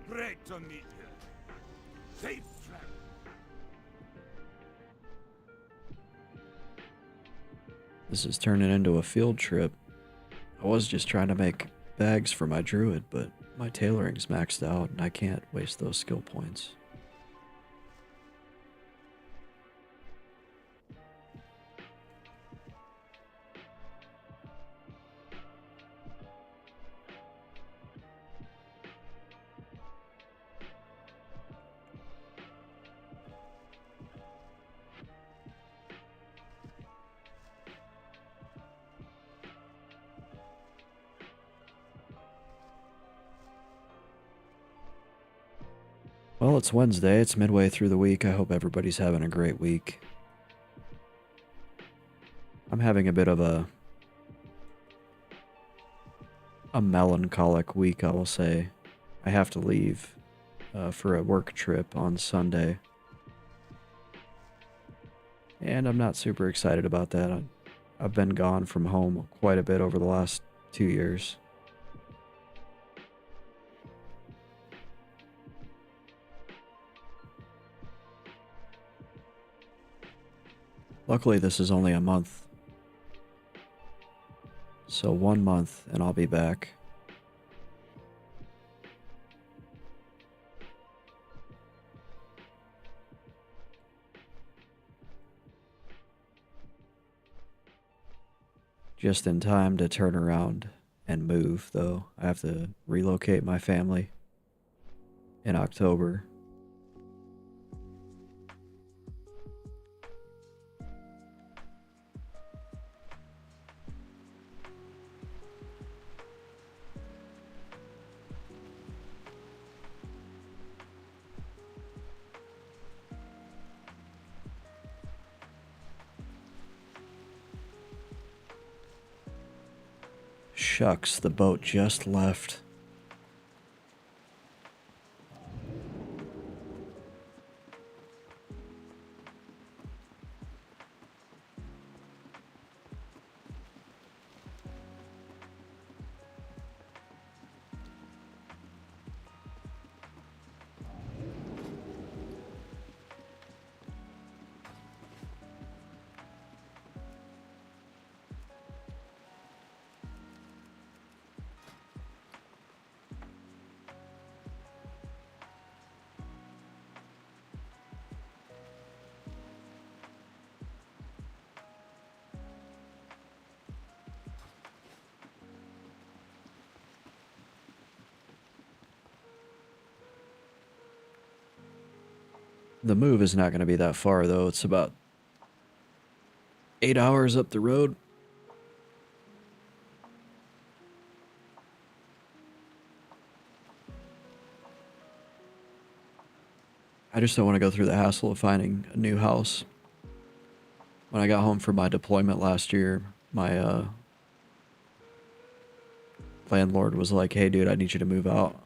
Great to meet you. Safe travel. This is turning into a field trip. I was just trying to make bags for my druid, but my tailoring's maxed out and I can't waste those skill points. Well, it's Wednesday. It's midway through the week. I hope everybody's having a great week. I'm having a bit of a melancholic week, I will say. I have to leave for a work trip on Sunday. And I'm not super excited about that. I've been gone from home quite a bit over the last 2 years. Luckily, this is only a month. So 1 month and I'll be back. Just in time to turn around and move, though. I have to relocate my family in October. Shucks, the boat just left. The move is not going to be that far, though. It's about 8 hours up the road. I just don't want to go through the hassle of finding a new house. When I got home from my deployment last year, my landlord was like, "Hey dude, I need you to move out."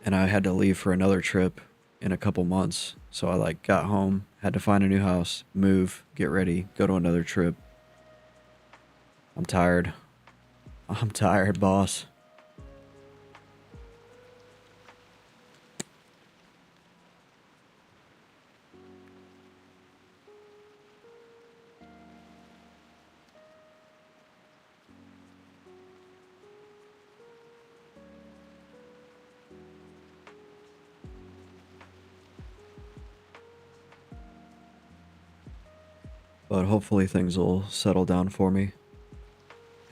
And I had to leave for another trip in a couple months. So I like got home, had to find a new house, move, get ready, go to another trip. I'm tired. I'm tired, boss. But hopefully things will settle down for me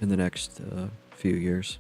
in the next few years.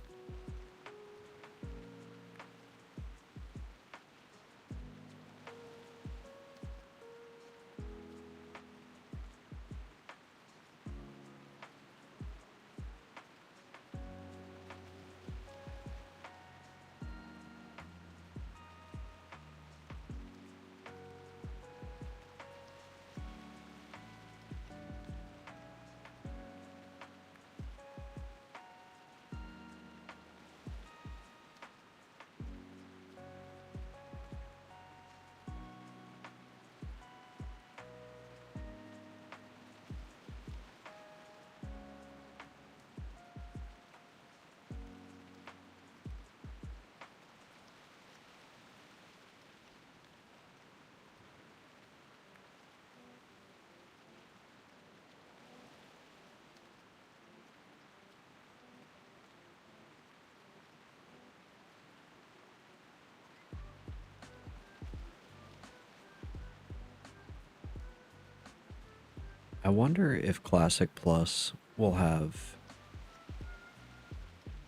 I wonder if Classic Plus will have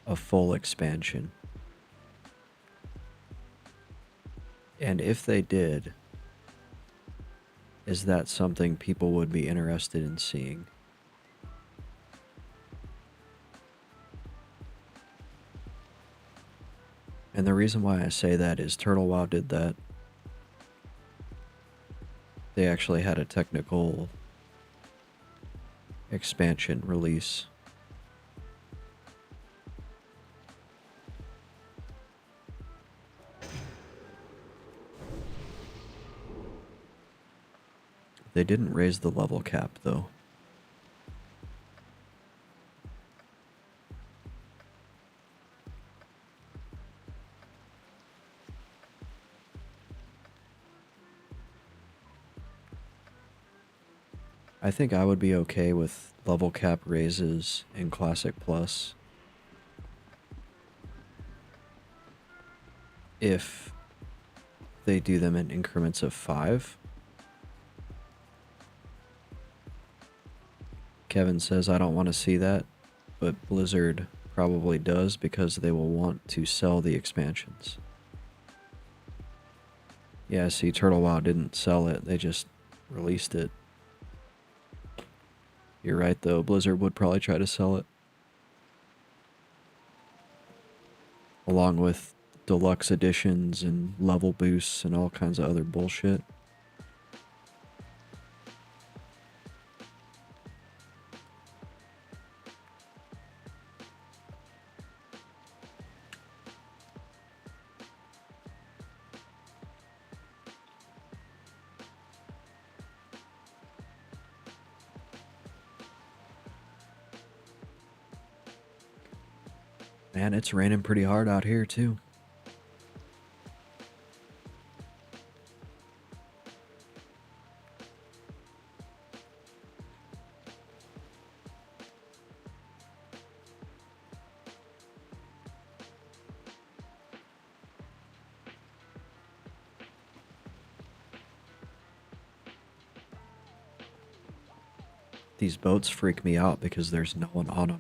a full expansion. And if they did, is that something people would be interested in seeing? And the reason why I say that is Turtle WoW did that. They actually had a technical expansion release. They didn't raise the level cap, though. I think I would be okay with level cap raises in Classic Plus if they do them in increments of 5. Kevin says, I don't want to see that, but Blizzard probably does because they will want to sell the expansions. Yeah, see, Turtle WoW didn't sell it, they just released it. You're right, though. Blizzard would probably try to sell it. Along with deluxe editions and level boosts and all kinds of other bullshit. Man, it's raining pretty hard out here, too. These boats freak me out because there's no one on them.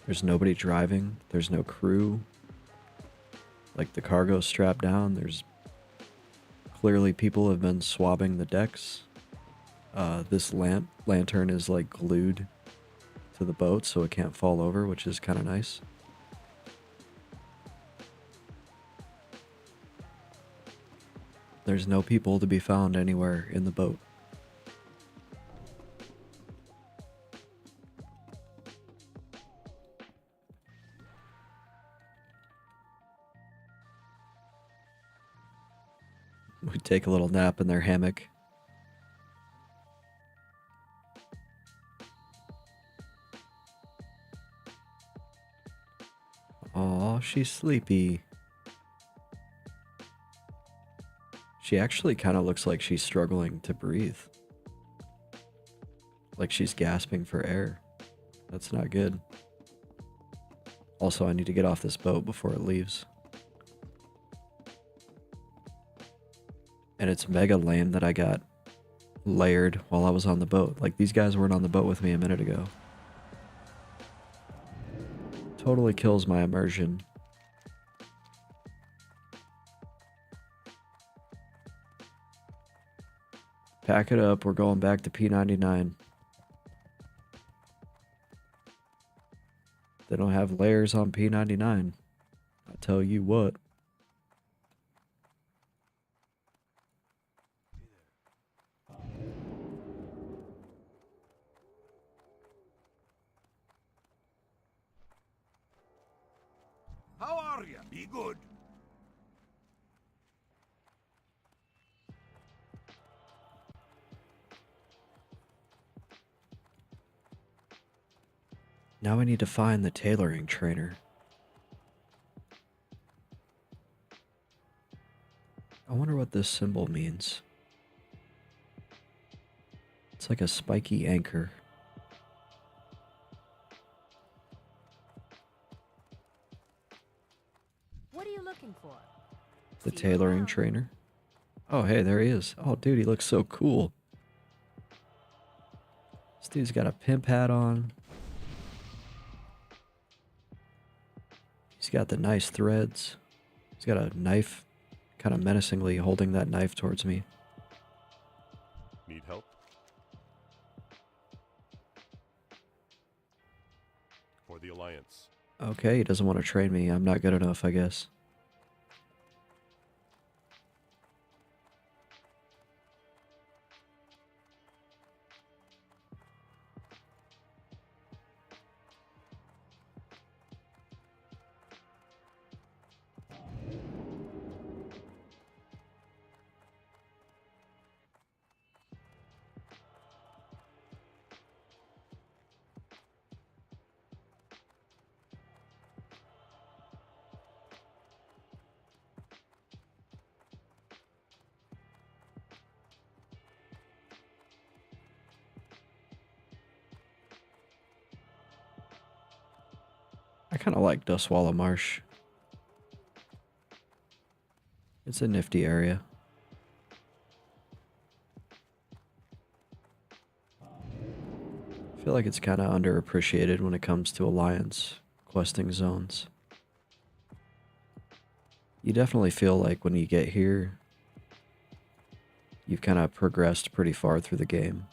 There's nobody driving. There's no crew. Like the cargo's strapped down. There's clearly people have been swabbing the decks. This lantern is like glued to the boat so it can't fall over, which is kind of nice. There's no people to be found anywhere in the boat. We take a little nap in their hammock. Aw, she's sleepy. She actually kind of looks like she's struggling to breathe. Like she's gasping for air. That's not good. Also, I need to get off this boat before it leaves. And it's mega lame that I got layered while I was on the boat. Like, these guys weren't on the boat with me a minute ago. Totally kills my immersion. Pack it up, we're going back to P99. They don't have layers on P99. I tell you what. How are you? Be good. Now I need to find the tailoring trainer. I wonder what this symbol means. It's like a spiky anchor. What are you looking for? The See you tailoring around. trainer. Oh, hey, there he is. Oh, dude, he looks so cool. This dude's got a pimp hat on. He's got the nice threads. He's got a knife, kind of menacingly holding that knife towards me. Need help? For the Alliance. Okay, he doesn't want to train me. I'm not good enough, I guess. I kind of like Dustwalla Marsh. It's a nifty area. I feel like it's kind of underappreciated when it comes to Alliance questing zones. You definitely feel like when you get here, you've kind of progressed pretty far through the game.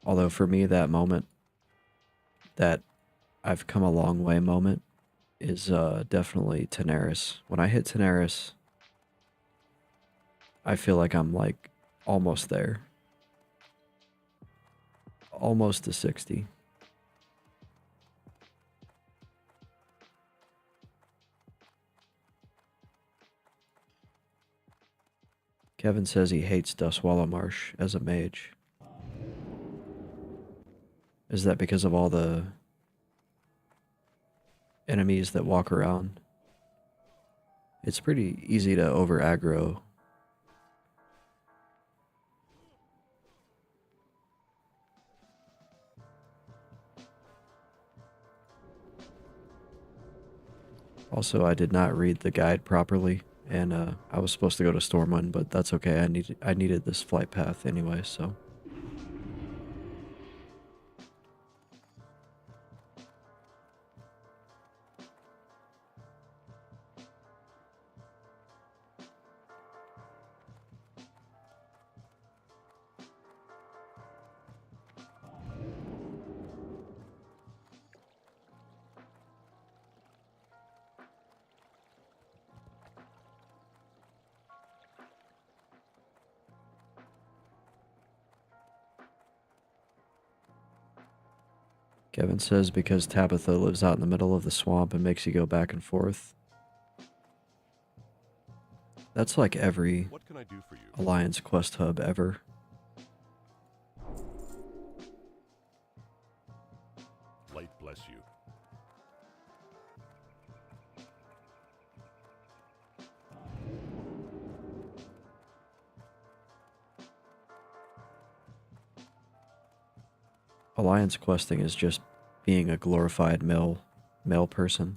Although for me, that moment, that I've come a long way moment, is definitely Tenaris. When I hit Tenaris, I feel like I'm like almost there. Almost to 60. Kevin says he hates Dustwalla Marsh as a mage. Is that because of all the enemies that walk around? It's pretty easy to over aggro. Also, I did not read the guide properly, and I was supposed to go to Stormwind, but that's okay. I needed this flight path anyway, so. Kevin says because Tabitha lives out in the middle of the swamp and makes you go back and forth. That's like every What can I do for you? Alliance quest hub ever. Light bless you. Alliance questing is just being a glorified male person.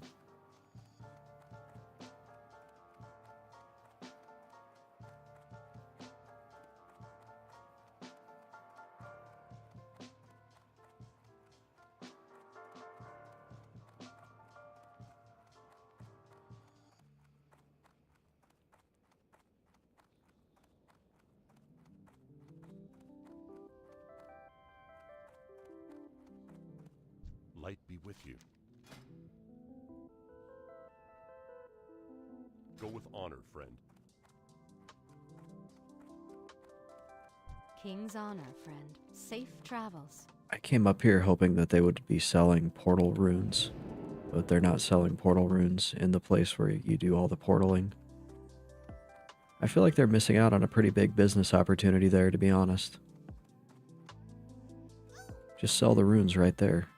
Light be with you. Go with honor, friend. King's honor, friend. Safe travels. I came up here hoping that they would be selling portal runes, but they're not selling portal runes in the place where you do all the portaling. I feel like they're missing out on a pretty big business opportunity there, to be honest. Just sell the runes right there.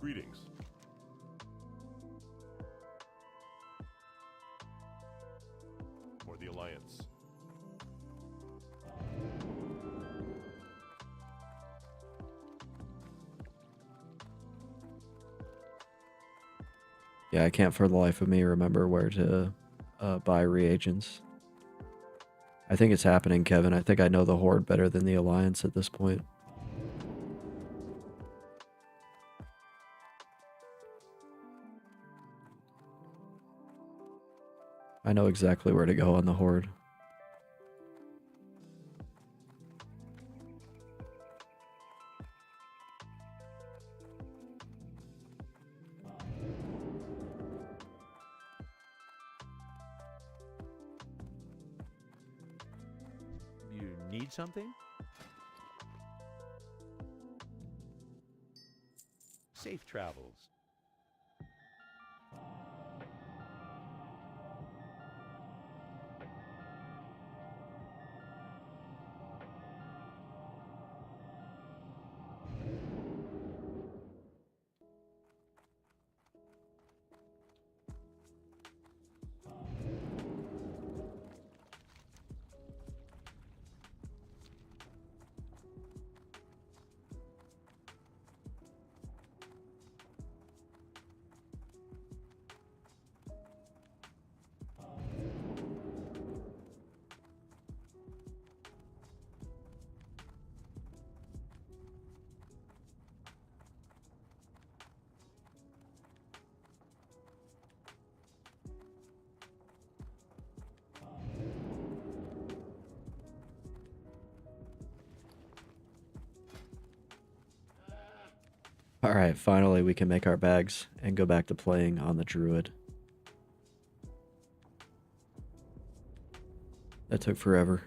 Greetings. For the Alliance. Yeah, I can't for the life of me remember where to buy reagents. I think it's happening, Kevin. I think I know the Horde better than the Alliance at this point. I know exactly where to go on the Horde. You need something? Safe travels. Alright, finally we can make our bags and go back to playing on the Druid. That took forever.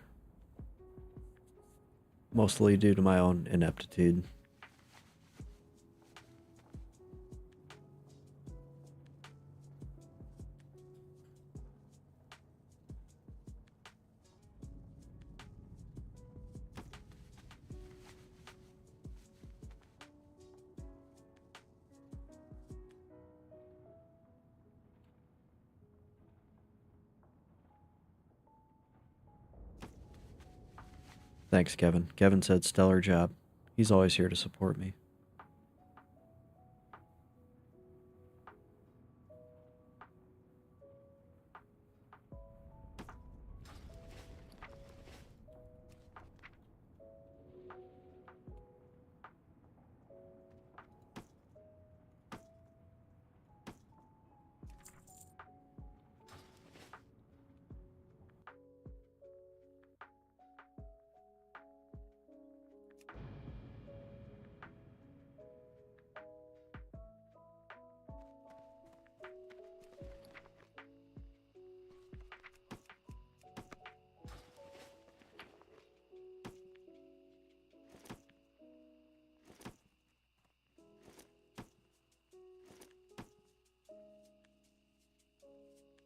Mostly due to my own ineptitude. Thanks, Kevin. Kevin said stellar job. He's always here to support me.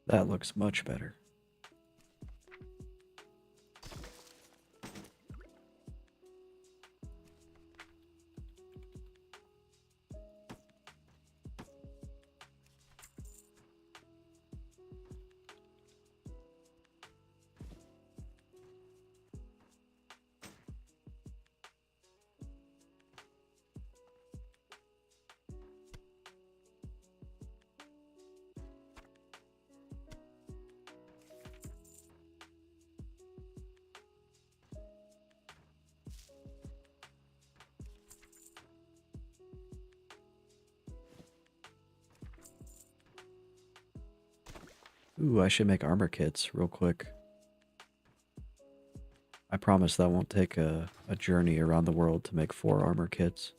That looks much better. Ooh, I should make armor kits real quick. I promise that won't take a journey around the world to make 4 armor kits.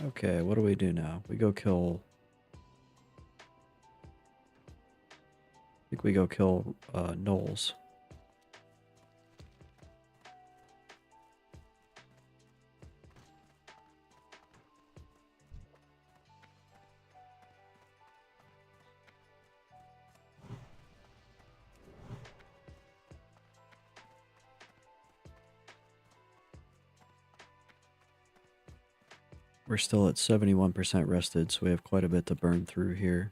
Okay, what do we do now? We go kill... I think we go kill Knowles. We're still at 71% rested, so we have quite a bit to burn through here.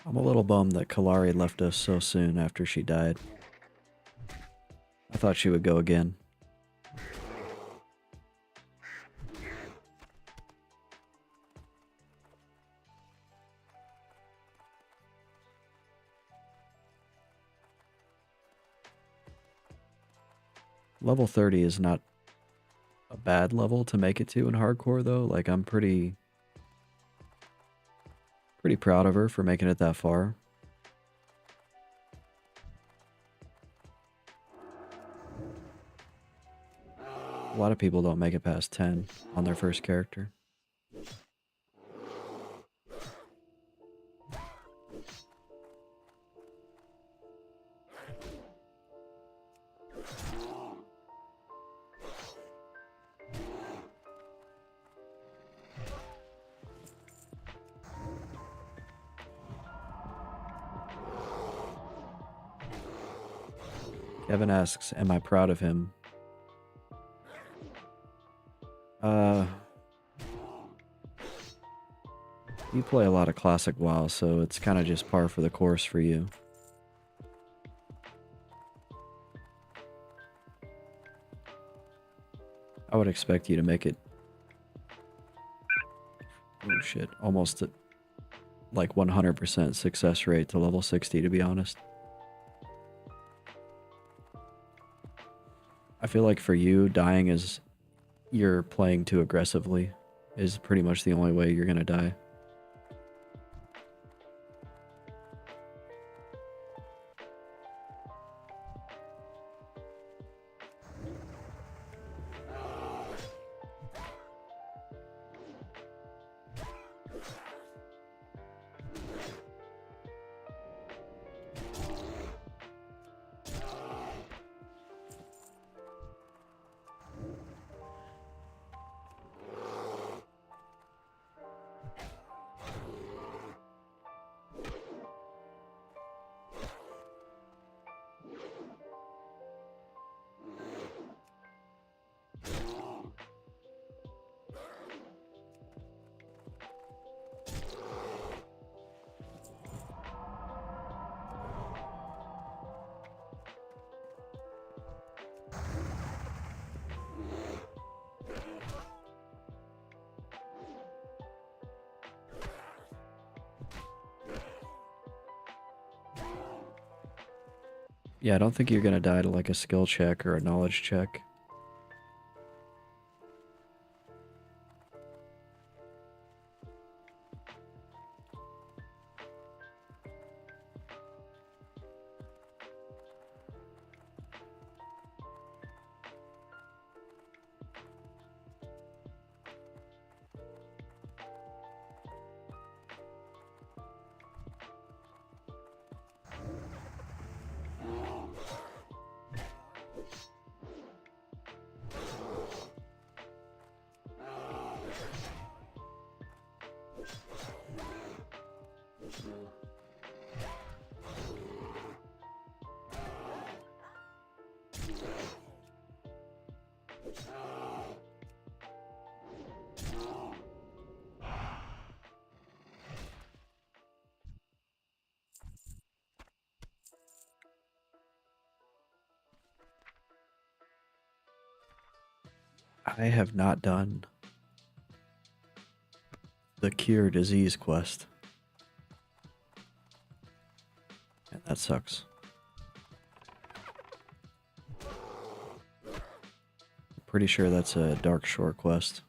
I'm a little bummed that Kalari left us so soon after she died. I thought she would go again. Level 30 is not a bad level to make it to in hardcore though. Like I'm pretty proud of her for making it that far. A lot of people don't make it past 10 on their first character. Kevin asks, am I proud of him? Uh, you play a lot of classic WoW, so it's kind of just par for the course for you. I would expect you to make it. Oh shit, almost like 100% success rate to level 60, to be honest. I feel like for you, dying is you're playing too aggressively is pretty much the only way you're gonna die. Yeah, I don't think you're gonna die to like a skill check or a knowledge check. I have not done the cure disease quest. And that sucks. Pretty sure that's a Dark Shore quest.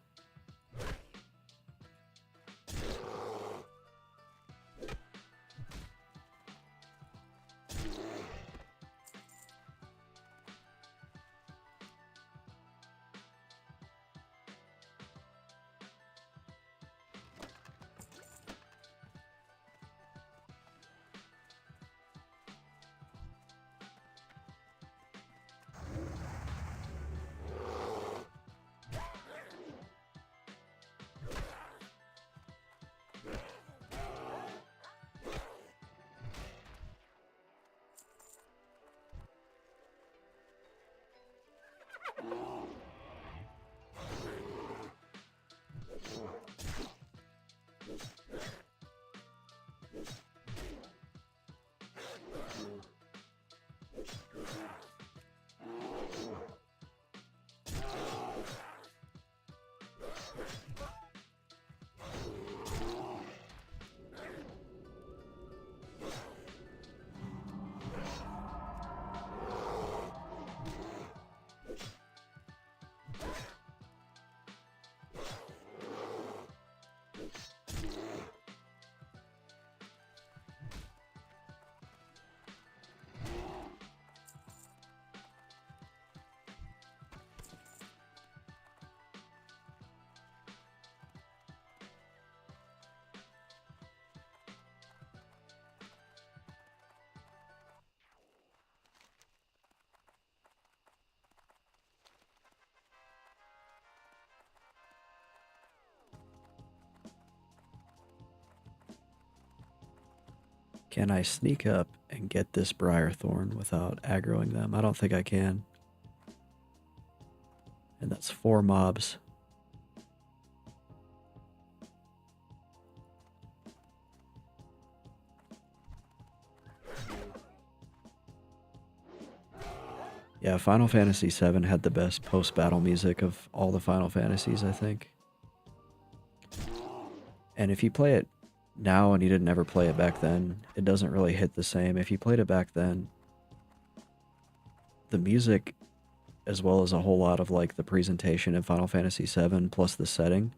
Can I sneak up and and get this Briarthorn without aggroing them. I don't think I can. And that's 4 mobs. Yeah, Final Fantasy VII had the best post-battle music of all the Final Fantasies, I think. And if you play it now and you didn't ever play it back then, it doesn't really hit the same. If you played it back then, the music, as well as a whole lot of like the presentation in Final Fantasy VII plus the setting,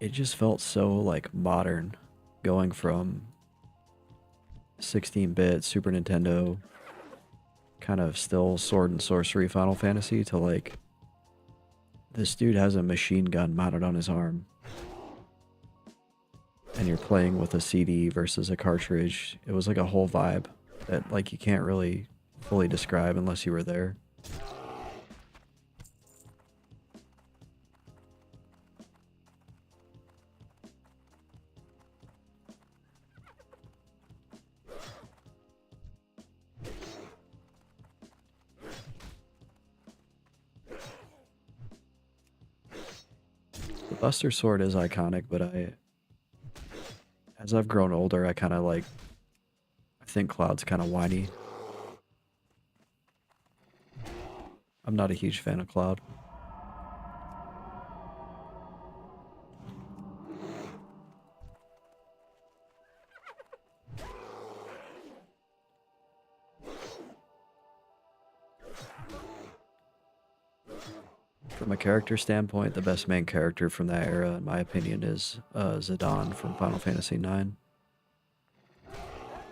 it just felt so like modern, going from 16-bit Super Nintendo kind of still sword and sorcery Final Fantasy to like, this dude has a machine gun mounted on his arm and you're playing with a CD versus a cartridge. It was like a whole vibe that like you can't really fully describe unless you were there. The Buster Sword is iconic, but as I've grown older, I kind of like, I think Cloud's kind of whiny. I'm not a huge fan of Cloud. From a character standpoint, the best main character from that era, in my opinion, is Zidane from Final Fantasy IX.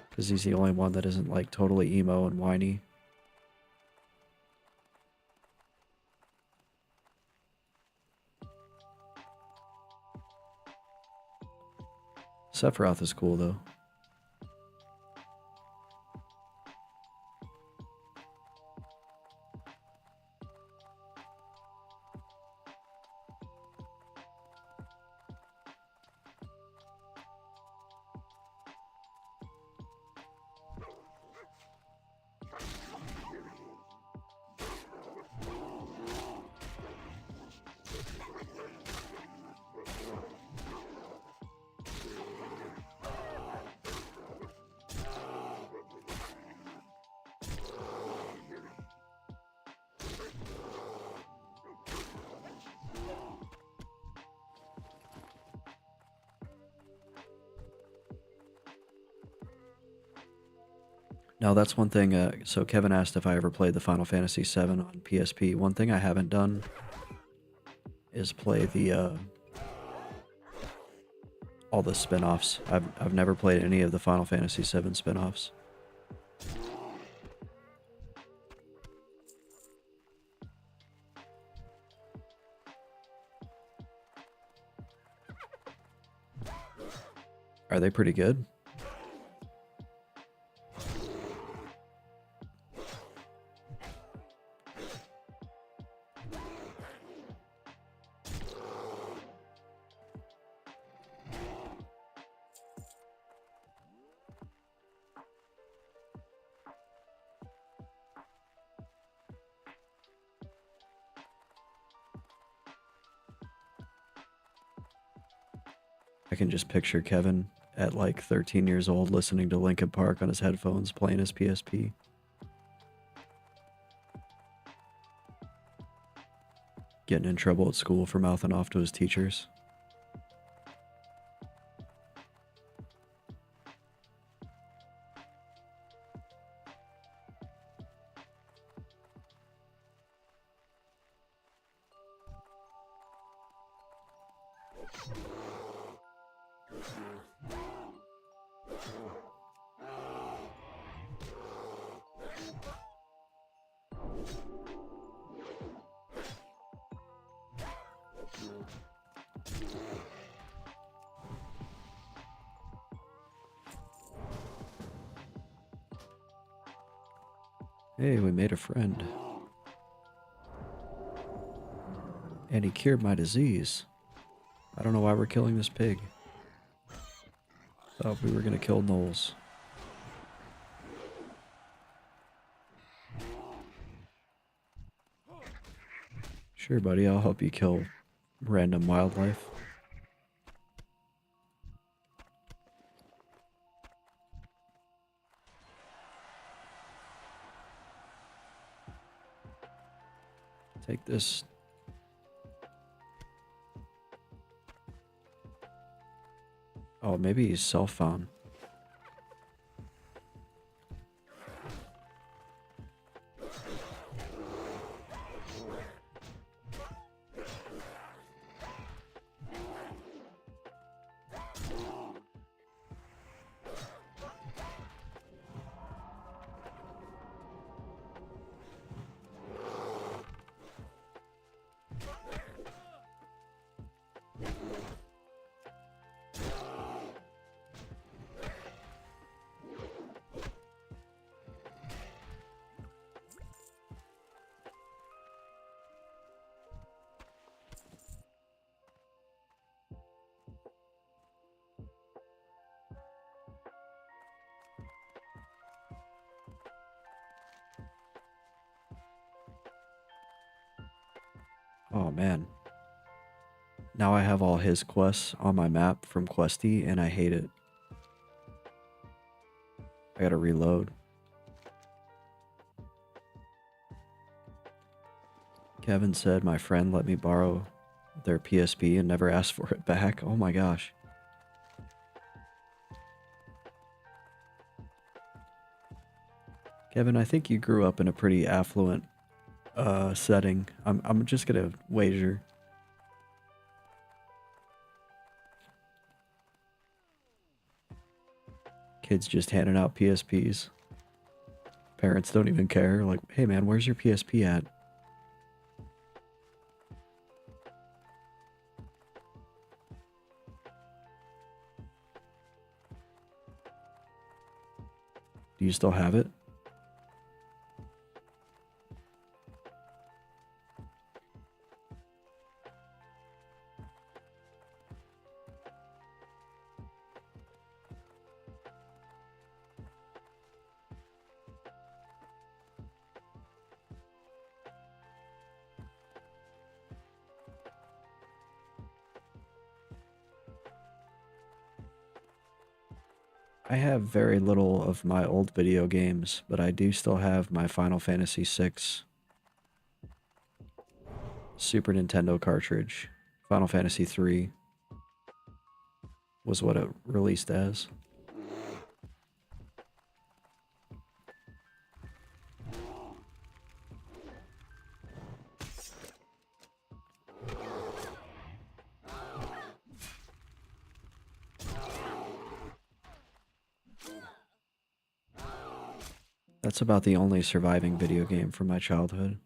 Because he's the only one that isn't like totally emo and whiny. Sephiroth is cool though. Now that's one thing, so Kevin asked if I ever played the Final Fantasy VII on PSP. One thing I haven't done is play the, all the spin-offs. I've never played any of the Final Fantasy VII spin-offs. Are they pretty good? I can just picture Kevin at like 13 years old listening to Linkin Park on his headphones playing his PSP. Getting in trouble at school for mouthing off to his teachers. Hey, we made a friend. And he cured my disease. I don't know why we're killing this pig. Thought we were gonna kill Knowles. Sure, buddy, I'll help you kill random wildlife. Take this. Oh, maybe he's cell phone. Oh man. Now I have all his quests on my map from Questy and I hate it. I gotta reload. Kevin said my friend let me borrow their PSP and never asked for it back. Oh my gosh. Kevin, I think you grew up in a pretty affluent setting. I'm just gonna wager. Kids just handing out PSPs. Parents don't even care. Like, hey man, where's your PSP at? Do you still have it? I have very little of my old video games, but I do still have my Final Fantasy VI Super Nintendo cartridge. Final Fantasy III was what it released as. That's about the only surviving video game from my childhood.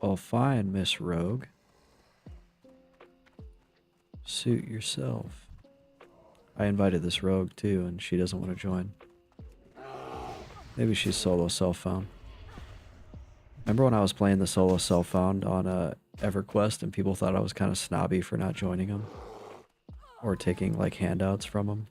Well, fine, Miss Rogue. Suit yourself. I invited this rogue too, and she doesn't want to join. Maybe she's solo self-found. Remember when I was playing the solo self-found on EverQuest and people thought I was kind of snobby for not joining them? Or taking like handouts from them?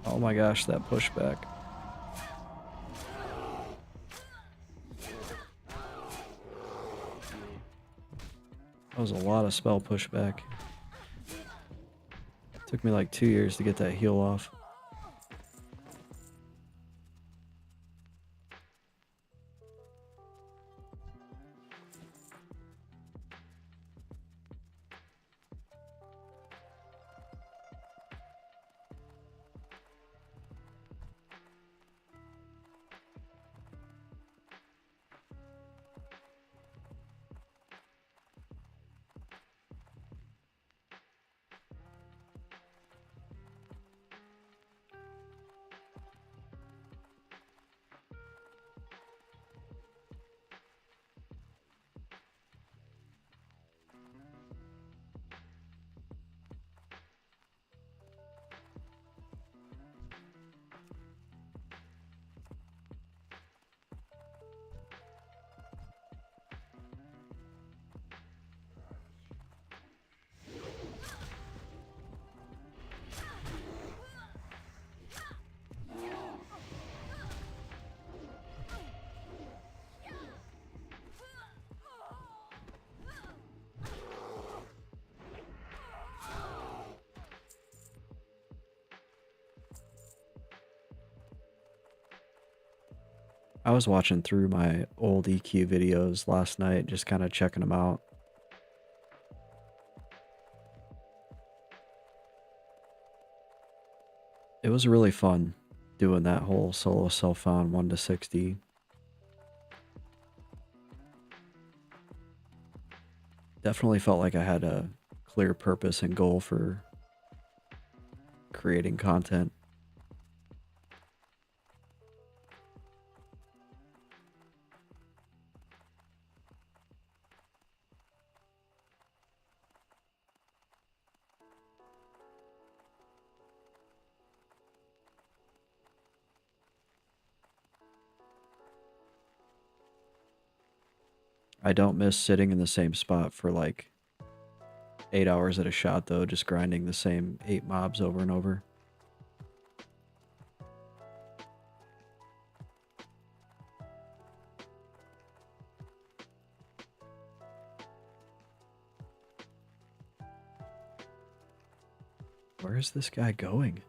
Oh my gosh, that pushback. That was a lot of spell pushback. Took me like 2 years to get that heal off. I was watching through my old EQ videos last night, just kind of checking them out. It was really fun doing that whole solo self-found 1 to 60. Definitely felt like I had a clear purpose and goal for creating content. I don't miss sitting in the same spot for like 8 hours at a shot though, just grinding the same 8 mobs over and over. Where is this guy going?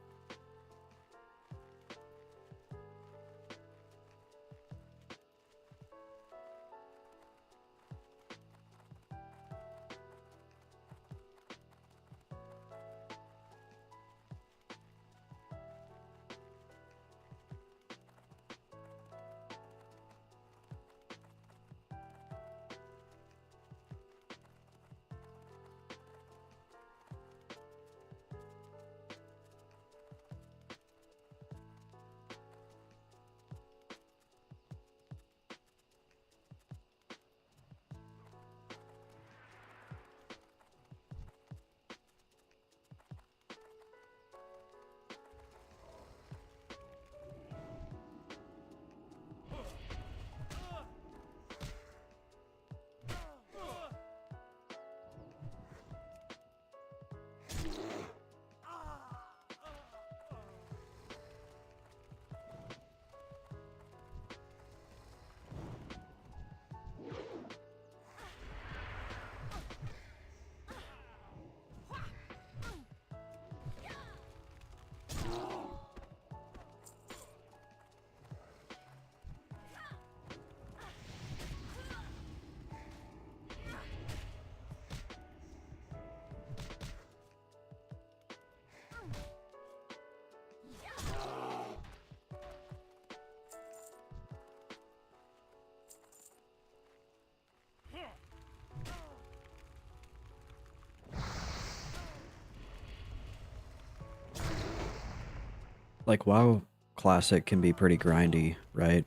Like WoW Classic can be pretty grindy, right?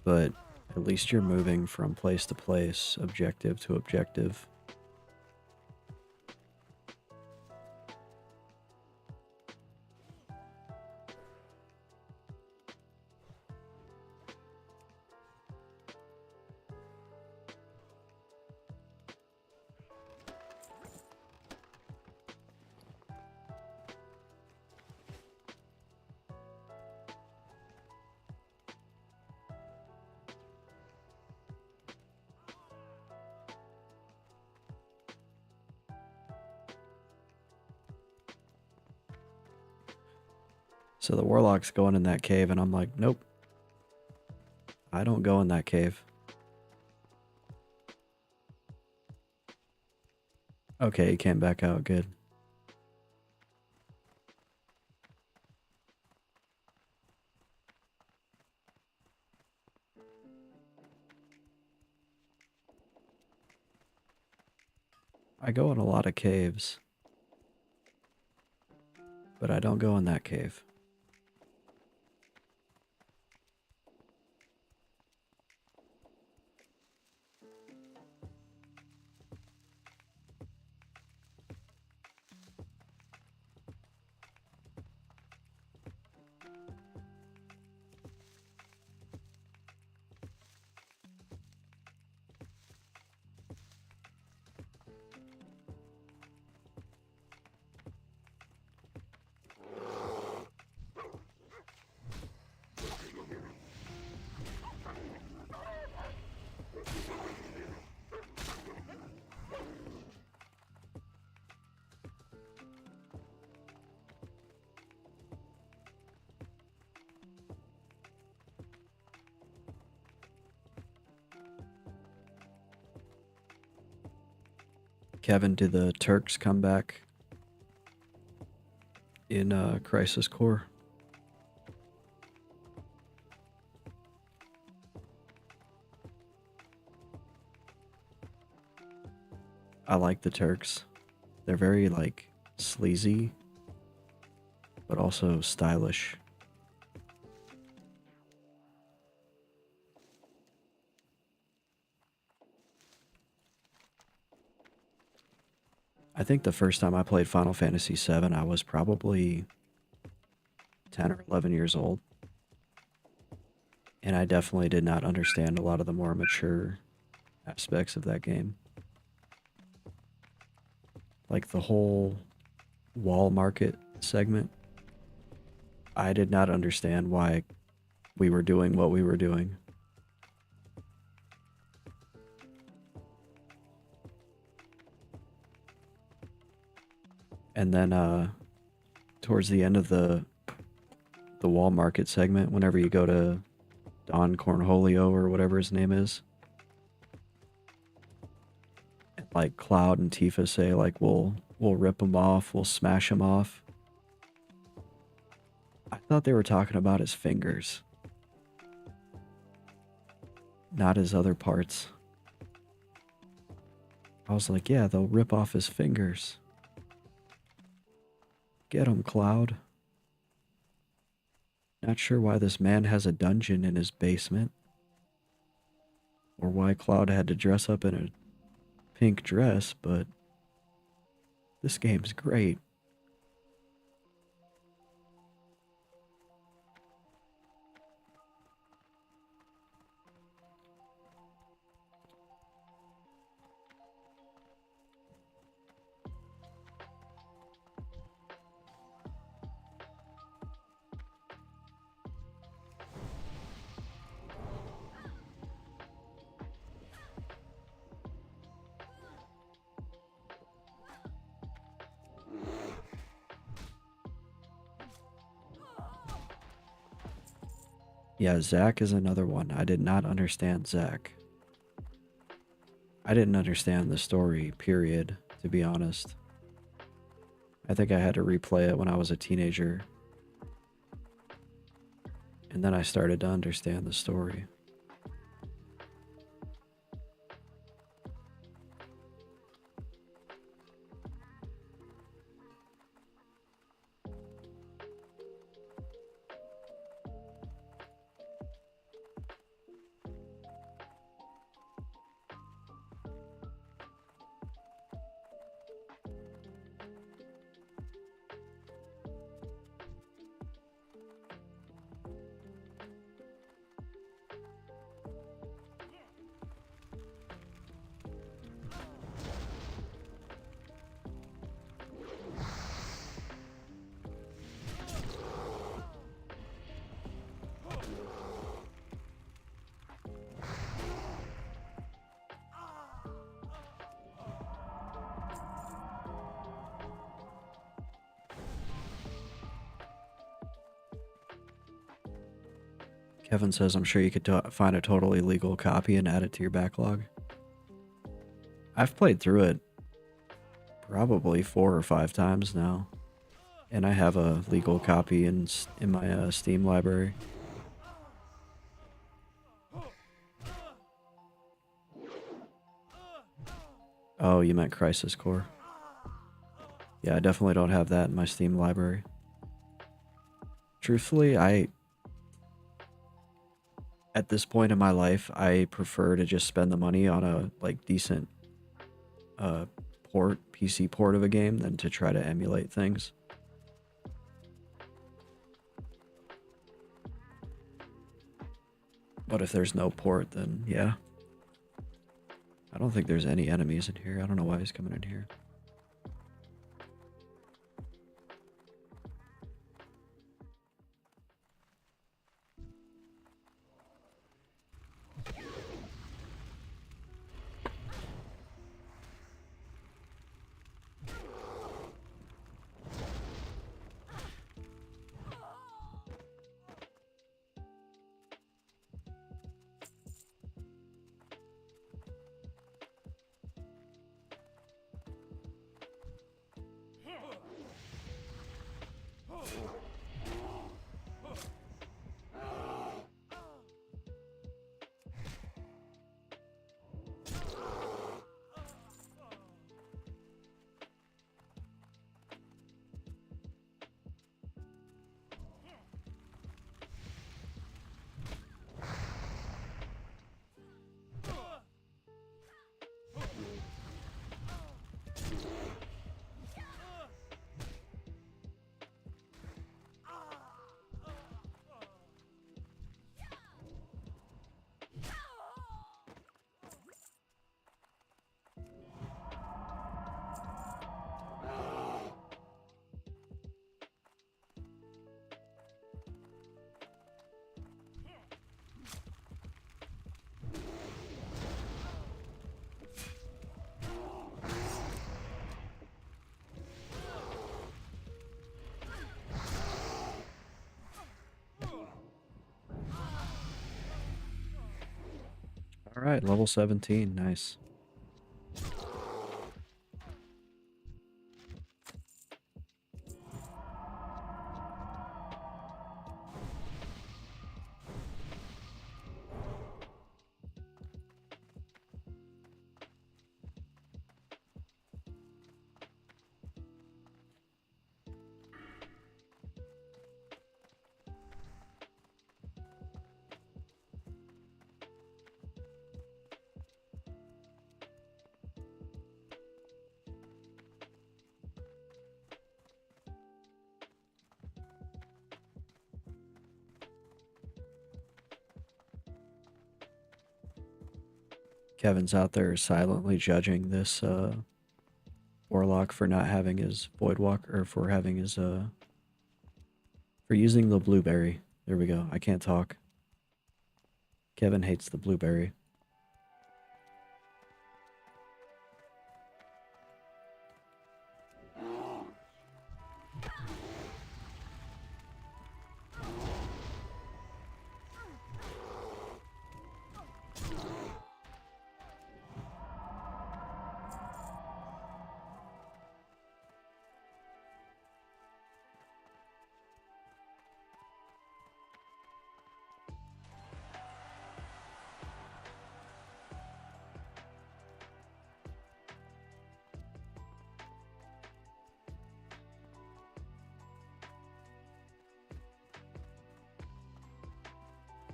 But at least you're moving from place to place, objective to objective. So the warlock's going in that cave, and I'm like, nope. I don't go in that cave. Okay, he came back out, good. I go in a lot of caves, but I don't go in that cave. Kevin, do the Turks come back in Crisis Core? I like the Turks. They're very, like, sleazy, but also stylish. I think the first time I played Final Fantasy VII, I was probably 10 or 11 years old. And I definitely did not understand a lot of the more mature aspects of that game. Like the whole wall market segment. I did not understand why we were doing what we were doing. And then towards the end of the wall market segment, whenever you go to Don Cornholio or whatever his name is, and like Cloud and Tifa say like we'll rip him off, we'll smash him off. I thought they were talking about his fingers, not his other parts. I was like, yeah, they'll rip off his fingers. Get him, Cloud. Not sure why this man has a dungeon in his basement, or why Cloud had to dress up in a pink dress, but this game's great. Yeah, Zack is another one. I did not understand Zack. I didn't understand the story, period, to be honest. I think I had to replay it when I was a teenager. And then I started to understand the story. Kevin says, I'm sure you could find a totally legal copy and add it to your backlog. I've played through it probably 4 or 5 times now. And I have a legal copy in my Steam library. Oh, you meant Crisis Core. Yeah, I definitely don't have that in my Steam library. Truthfully, at this point in my life, I prefer to just spend the money on a decent PC port of a game than to try to emulate things. But if there's no port, then yeah. I don't think there's any enemies in here. I don't know why he's coming in here. Alright, level 17, nice. Kevin's out there silently judging this Warlock for not having his Voidwalk, or for having his for using the blueberry. There we go. I can't talk. Kevin hates the blueberry.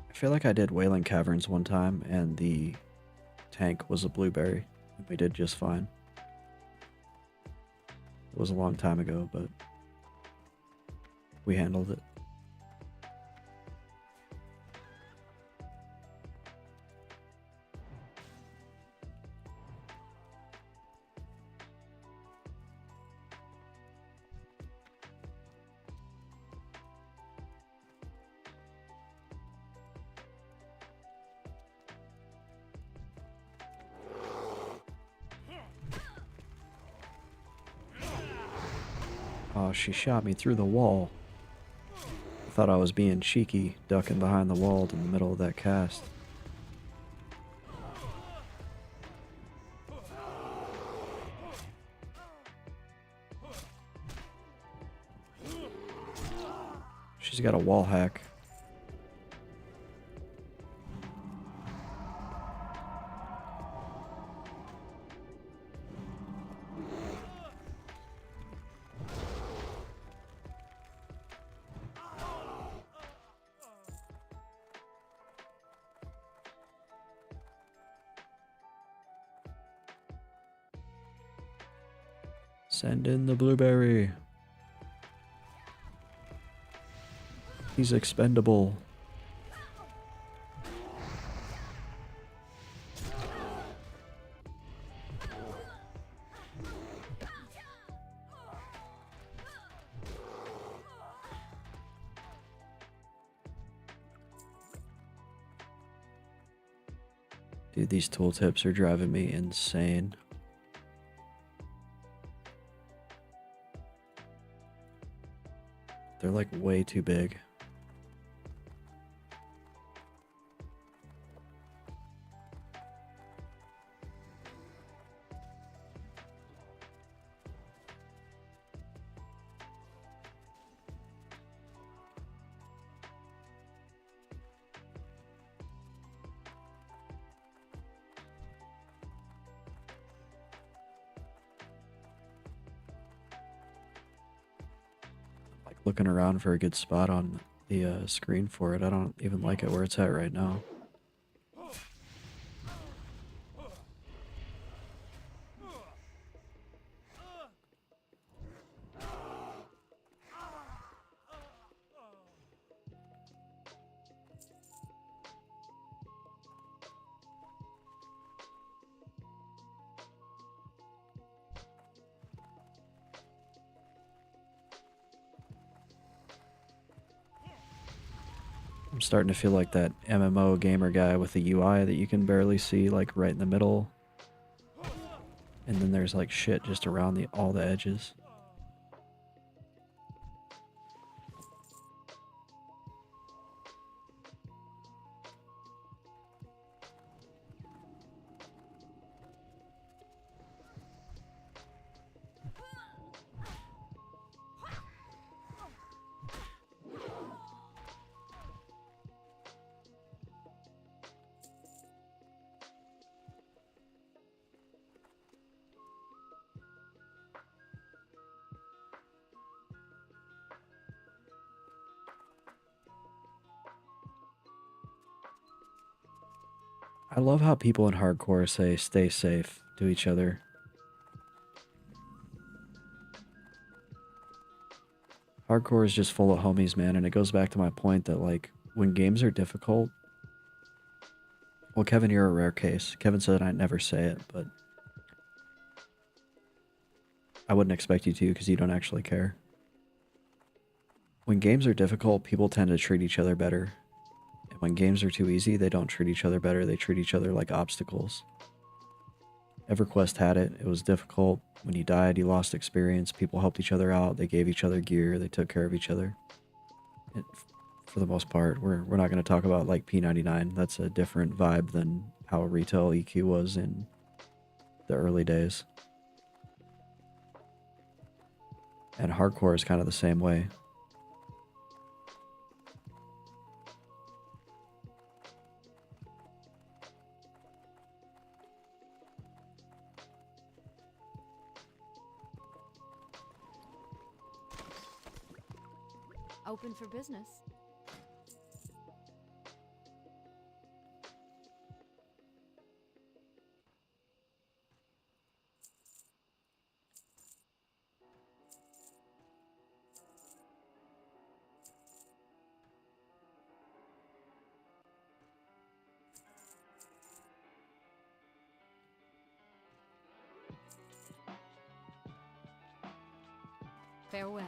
I feel like I did Wailing Caverns one time, and the tank was a blueberry, and we did just fine. It was a long time ago, but we handled it. Oh, she shot me through the wall. thought I was being cheeky, ducking behind the wall in the middle of that cast. She's got a wall hack. Send in the blueberry. He's expendable. Dude, these tooltips are driving me insane. They're like way too big. Looking around for a good spot on the screen for it. I don't even like it where it's at right now. I'm starting to feel like that MMO gamer guy with the UI that you can barely see, like right in the middle. And then there's like shit just around all the edges. I love how people in hardcore say stay safe to each other. Hardcore is just full of homies, man, and it goes back to my point that, like, when games are difficult... Well, Kevin, you're a rare case. Kevin said I'd never say it, but... I wouldn't expect you to, because you don't actually care. When games are difficult, people tend to treat each other better. And when games are too easy, they don't treat each other better, they treat each other like obstacles. EverQuest had it. It was difficult. When you died, you lost experience. People helped each other out. They gave each other gear. They took care of each other. For the most part, we're not going to talk about like P99. That's a different vibe than how retail EQ was in the early days. And hardcore is kind of the same way. Open for business. Farewell.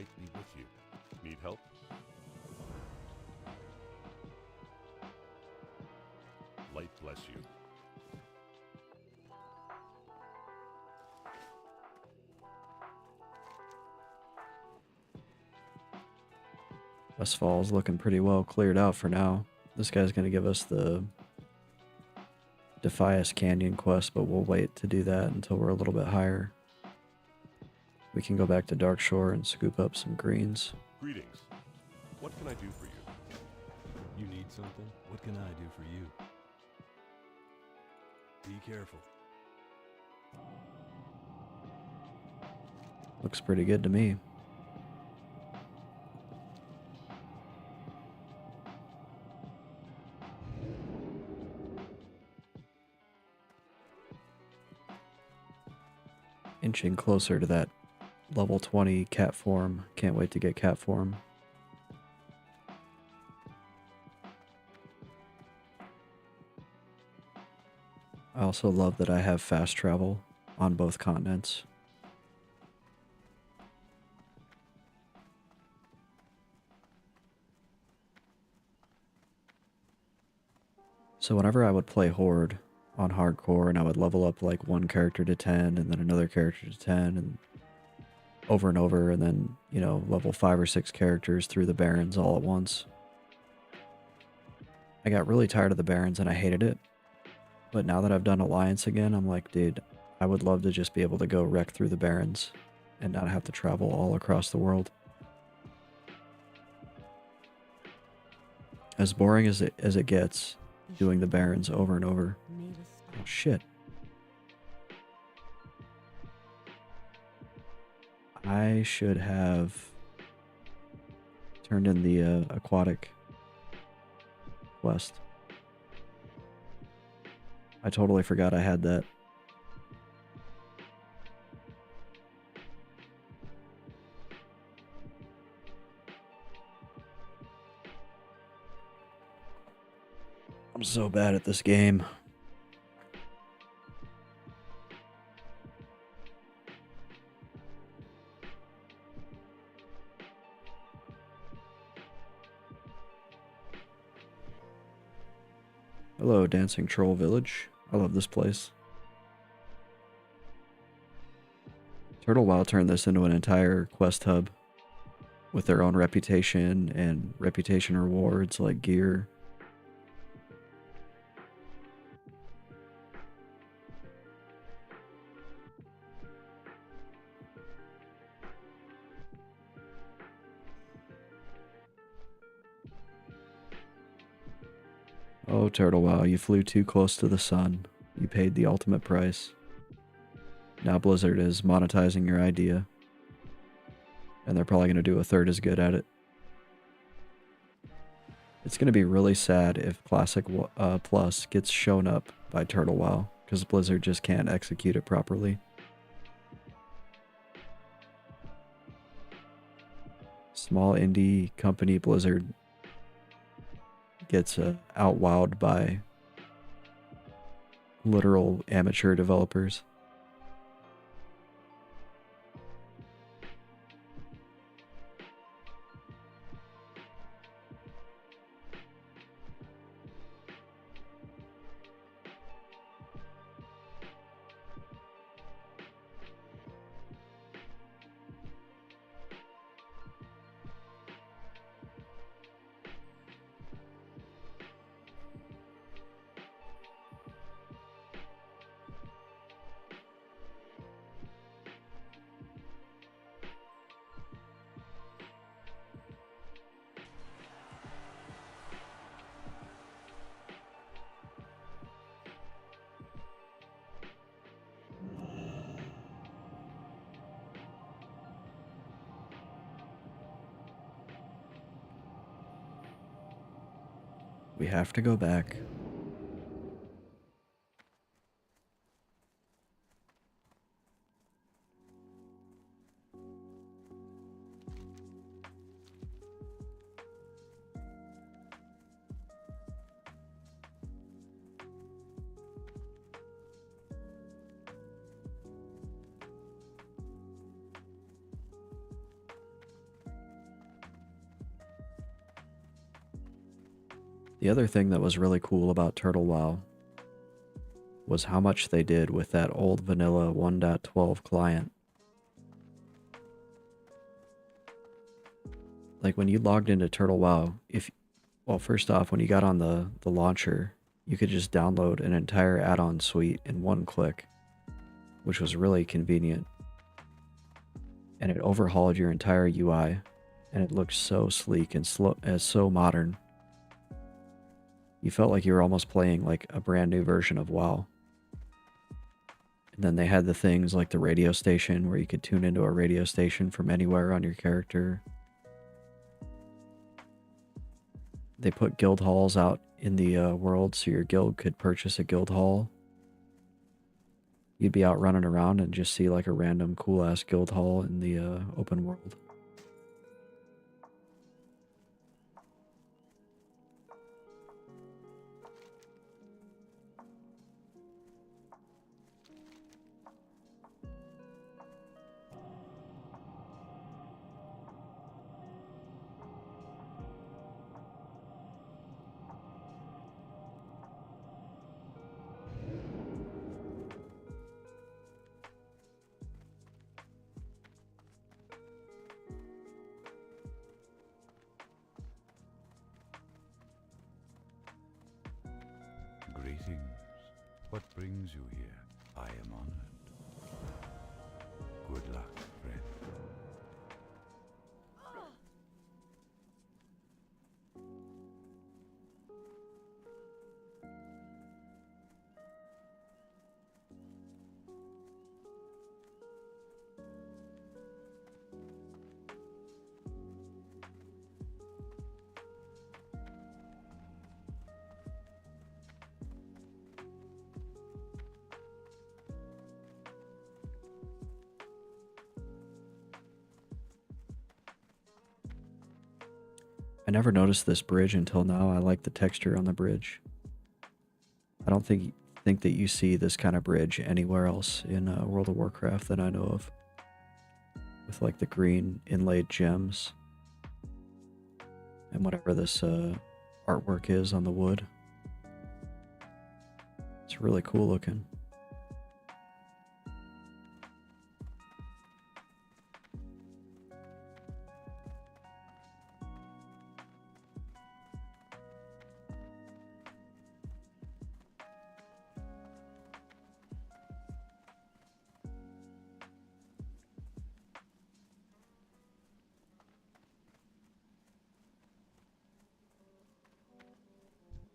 Light be with you. Need help? Light bless you. Westfall's looking pretty well cleared out for now. This guy's going to give us the Defias Canyon quest, but we'll wait to do that until we're a little bit higher. We can go back to Darkshore and scoop up some greens. Greetings. What can I do for you? You need something? What can I do for you? Be careful. Looks pretty good to me. Inching closer to that level 20 cat form. Can't wait to get cat form. I also love that I have fast travel on both continents. So whenever I would play Horde on hardcore and I would level up like one character to 10 and then another character to 10 and over and then, you know, level 5 or 6 characters through the Barons all at once. I got really tired of the Barons and I hated it. But now that I've done Alliance again, I'm like, dude, I would love to just be able to go wreck through the Barons and not have to travel all across the world. As boring as it gets, doing the Barons over and over. Oh shit. I should have turned in the aquatic quest. I totally forgot I had that. I'm so bad at this game. Hello, Dancing Troll Village. I love this place. Turtlewild turned this into an entire quest hub with their own reputation and reputation rewards like gear. Oh, Turtlewild, you flew too close to the sun. You paid the ultimate price. Now Blizzard is monetizing your idea. And they're probably going to do a third as good at it. It's going to be really sad if Classic Plus gets shown up by Turtlewild, because Blizzard just can't execute it properly. Small indie company Blizzard gets outwowed by literal amateur developers. We have to go back. The other thing that was really cool about Turtle WoW was how much they did with that old vanilla 1.12 client. Like when you logged into Turtle WoW, well, first off, when you got on the launcher, you could just download an entire add-on suite in one click, which was really convenient. And it overhauled your entire UI, and it looked so sleek and so modern. You felt like you were almost playing like a brand new version of WoW. And then they had the things like the radio station where you could tune into a radio station from anywhere on your character. They put guild halls out in the world so your guild could purchase a guild hall. You'd be out running around and just see like a random cool ass guild hall in the open world. Greetings. What brings you here? I am honored. Good luck, friend. I never noticed this bridge until now. I like the texture on the bridge. I don't think that you see this kind of bridge anywhere else in World of Warcraft that I know of. With like the green inlaid gems. And whatever this artwork is on the wood. It's really cool looking.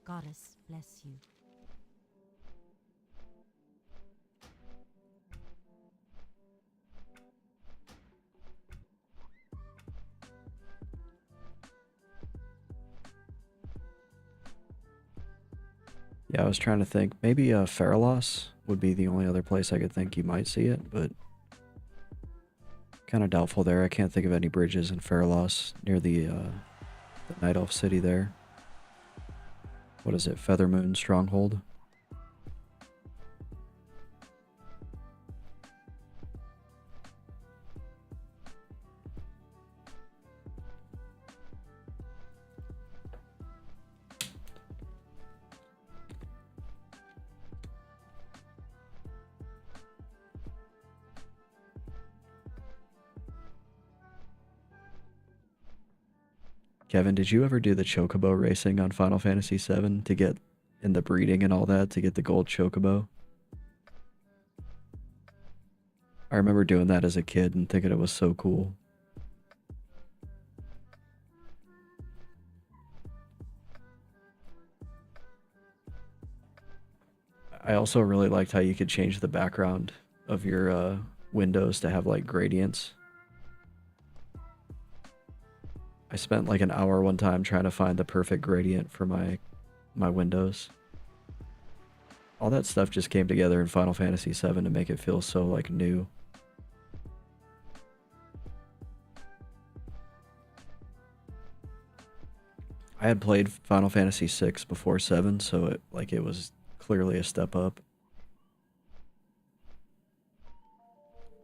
Goddess bless you. Yeah, I was trying to think. Maybe Faralos would be the only other place I could think you might see it, but kind of doubtful there. I can't think of any bridges in Faralos near the Night Elf city there. What is it? Feathermoon Stronghold? Kevin, did you ever do the chocobo racing on Final Fantasy VII to get in the breeding and all that to get the gold chocobo? I remember doing that as a kid and thinking it was so cool. I also really liked how you could change the background of your windows to have like gradients. I spent like an hour one time trying to find the perfect gradient for my windows. All that stuff just came together in Final Fantasy VII to make it feel so like new. I had played Final Fantasy VI before 7, so it was clearly a step up.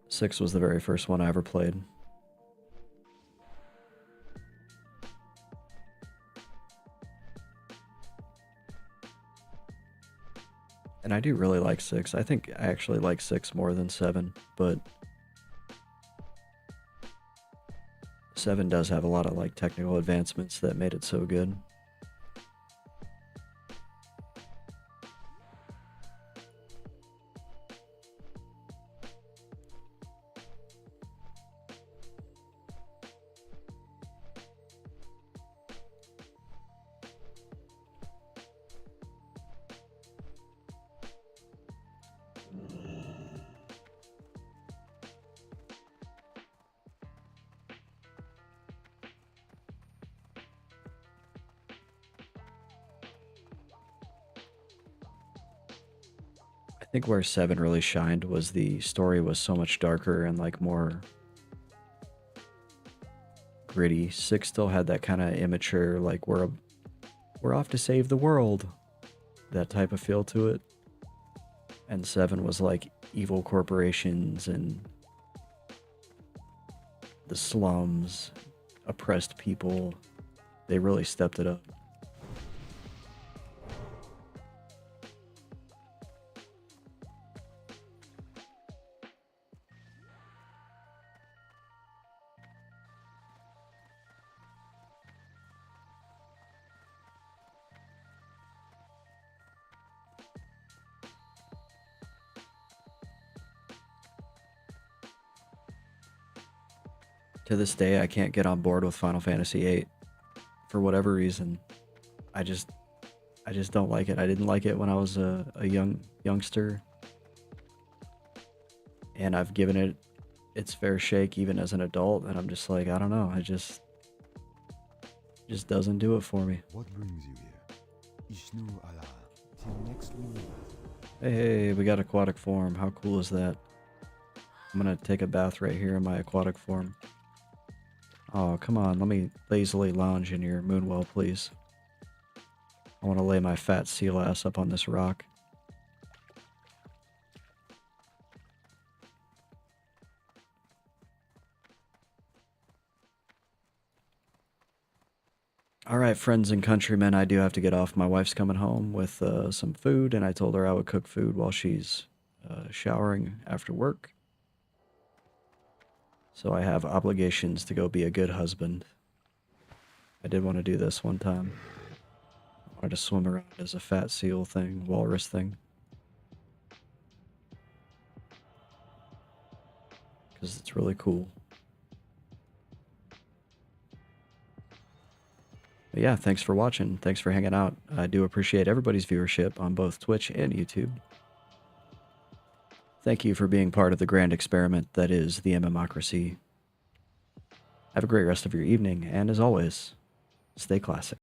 6 was the very first one I ever played. And I do really like 6. I think I actually like 6 more than 7, but 7 does have a lot of like technical advancements that made it so good. I think where 7 really shined was the story was so much darker and like more gritty. 6 still had that kind of immature, like we're off to save the world, that type of feel to it. And 7 was like evil corporations and the slums, oppressed people. They really stepped it up. To this day, I can't get on board with Final Fantasy VIII. For whatever reason, I just don't like it. I didn't like it when I was a youngster, and I've given it its fair shake even as an adult, and I'm just like, I don't know. It just doesn't do it for me. What brings you here? Ishnu Allah. Till next we meet. Hey, we got aquatic form. How cool is that? I'm gonna take a bath right here in my aquatic form. Oh, come on. Let me lazily lounge in your moonwell, please. I want to lay my fat seal ass up on this rock. Alright, friends and countrymen, I do have to get off. My wife's coming home with some food, and I told her I would cook food while she's showering after work. So I have obligations to go be a good husband. I did want to do this one time. I wanted to swim around as a fat seal thing, walrus thing. Because it's really cool. But yeah, thanks for watching. Thanks for hanging out. I do appreciate everybody's viewership on both Twitch and YouTube. Thank you for being part of the grand experiment that is the MMORPG. Have a great rest of your evening, and as always, stay classic.